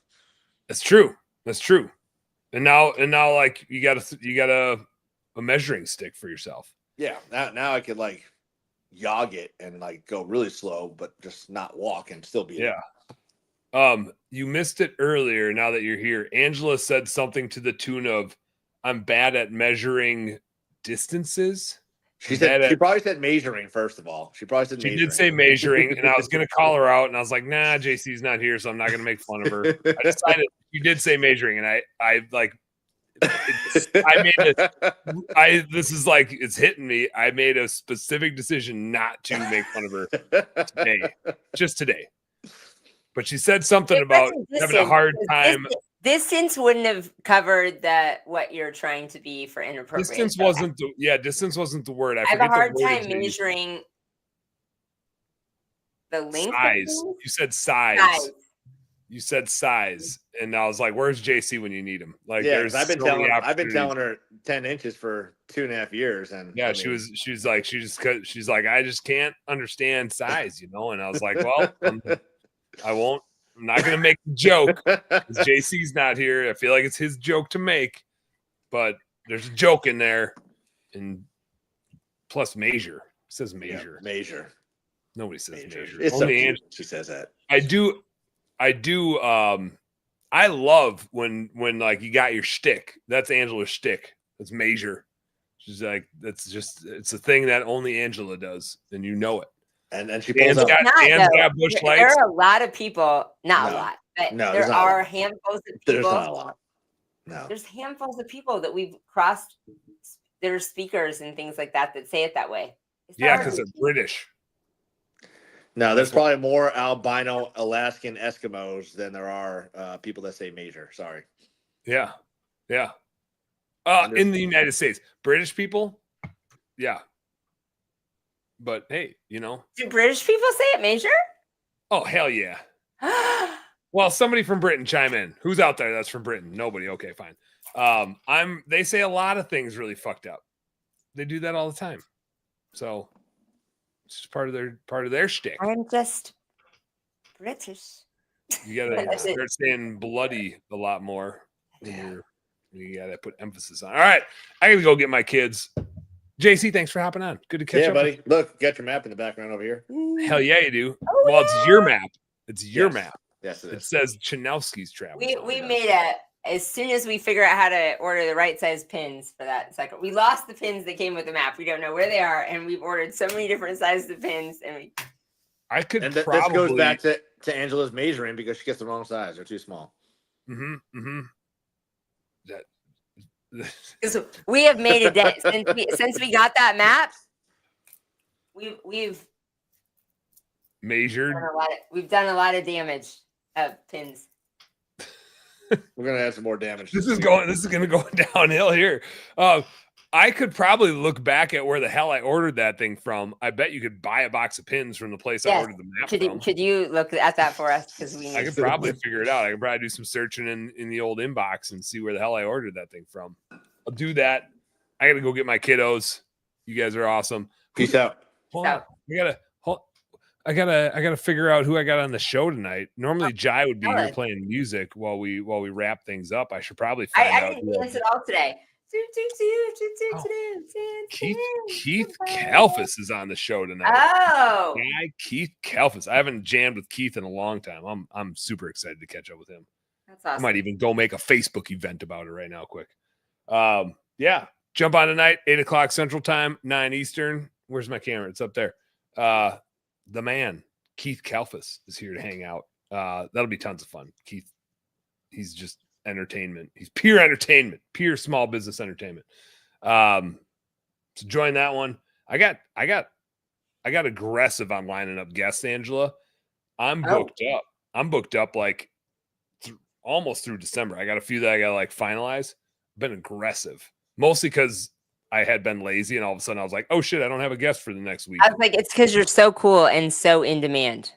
That's true. And now, like you got a measuring stick for yourself. Yeah. Now I could like jog it and like go really slow, but just not walk and still be. Yeah. You missed it earlier. Now that you're here, Angela said something to the tune of, "I'm bad at measuring distances." She probably said measuring. First of all, she probably said measuring. She did say measuring, and I was going to call her out, and I was like, "Nah, JC's not here, so I'm not going to make fun of her." I decided you did say measuring, and I like. This is like it's hitting me. I made a specific decision not to make fun of her just today. But she said something about having a hard time. Distance wouldn't have covered what you're trying to be for inappropriate. Distance wasn't the word. I have a hard time measuring the length. Size. You said size. You said size, and I was like, "Where's JC when you need him?" Like, yeah, I've been telling her 10 inches for 2.5 years, and yeah, she's like, I just can't understand size, And I was like, well, I'm not going to make the joke because JC's not here. I feel like it's his joke to make, but there's a joke in there. And plus measure. It says measure. Yeah, measure. Nobody says measure. It's only Angela. She says that. I do. I love when like you got your shtick. That's Angela's shtick. That's measure. She's like, it's a thing that only Angela does. And you know it. And she pulls up. Dan's got Bush Lights. There are a lot of people, not a lot, but there are handfuls of people. There's not a lot. No. There's handfuls of people that we've crossed. There's speakers and things like that say it that way. Yeah, because they're British. No, there's probably more albino Alaskan Eskimos than there are people that say measure. Sorry. Yeah. In the United States. British people, yeah. But hey, you know. Do British people say it major? Oh, hell yeah. Well, somebody from Britain chime in. Who's out there that's from Britain? Nobody. Okay, fine. They say a lot of things really fucked up. They do that all the time. So it's just part of their shtick. I'm just British. You gotta start saying bloody a lot more when you gotta put emphasis on. All right, I gotta go get my kids. JC, thanks for hopping on. Good to catch up. Yeah, buddy. Look, you got your map in the background over here. Hell yeah, you do. Oh, well, it's your map. It's your map. Yes, it It is. says Chanowski's travel. We made as soon as we figure out how to order the right size pins for that second. We lost the pins that came with the map. We don't know where they are, and we've ordered so many different sizes of pins. And I could and this probably goes back to Angela's measuring because she gets the wrong size. They're too small. So we have made a dent since we got that map. We've measured. We've done a lot of damage of pins. We're gonna have some more damage. This is gonna go downhill here. I could probably look back at where the hell I ordered that thing from. I bet you could buy a box of pins from the place I ordered the map from. Could you look at that for us? Because I could probably figure it out. I could probably do some searching in the old inbox and see where the hell I ordered that thing from. I'll do that. I gotta go get my kiddos. You guys are awesome. Peace out. Hold on. I gotta figure out who I got on the show tonight. Normally Jai would be here playing music while we wrap things up. I should probably find out. I didn't dance at all today. Keith Kalfas is on the show tonight. Oh, Guy Keith Kalfas. I haven't jammed with Keith in a long time. I'm super excited to catch up with him. that's awesome. I might even go make a Facebook event about it right now, quick. Yeah, jump on tonight, 8:00 Central Time, 9 Eastern. Where's my camera? It's up there. The man, Keith Kalfas, is here to hang out. That'll be tons of fun. Keith, he's just entertainment. He's pure entertainment, pure small business entertainment. So join that one. I got aggressive on lining up guests, Angela. I'm booked up like almost through December. I got a few that I got to like finalize. Been aggressive, mostly because I had been lazy, and all of a sudden I was like, "Oh shit, I don't have a guest for the next week." I was like, it's because you're so cool and so in demand.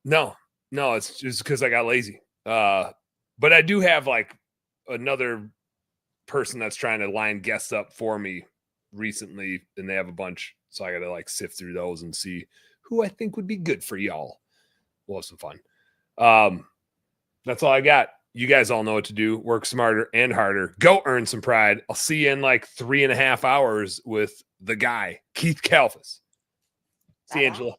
No, it's just because I got lazy. But I do have like another person that's trying to line guests up for me recently, and they have a bunch, so I got to like sift through those and see who I think would be good for y'all. We'll have some fun. That's all I got. You guys all know what to do. Work smarter and harder. Go earn some pride. I'll see you in like 3.5 hours with the guy, Keith Kalfas. See you, Angela.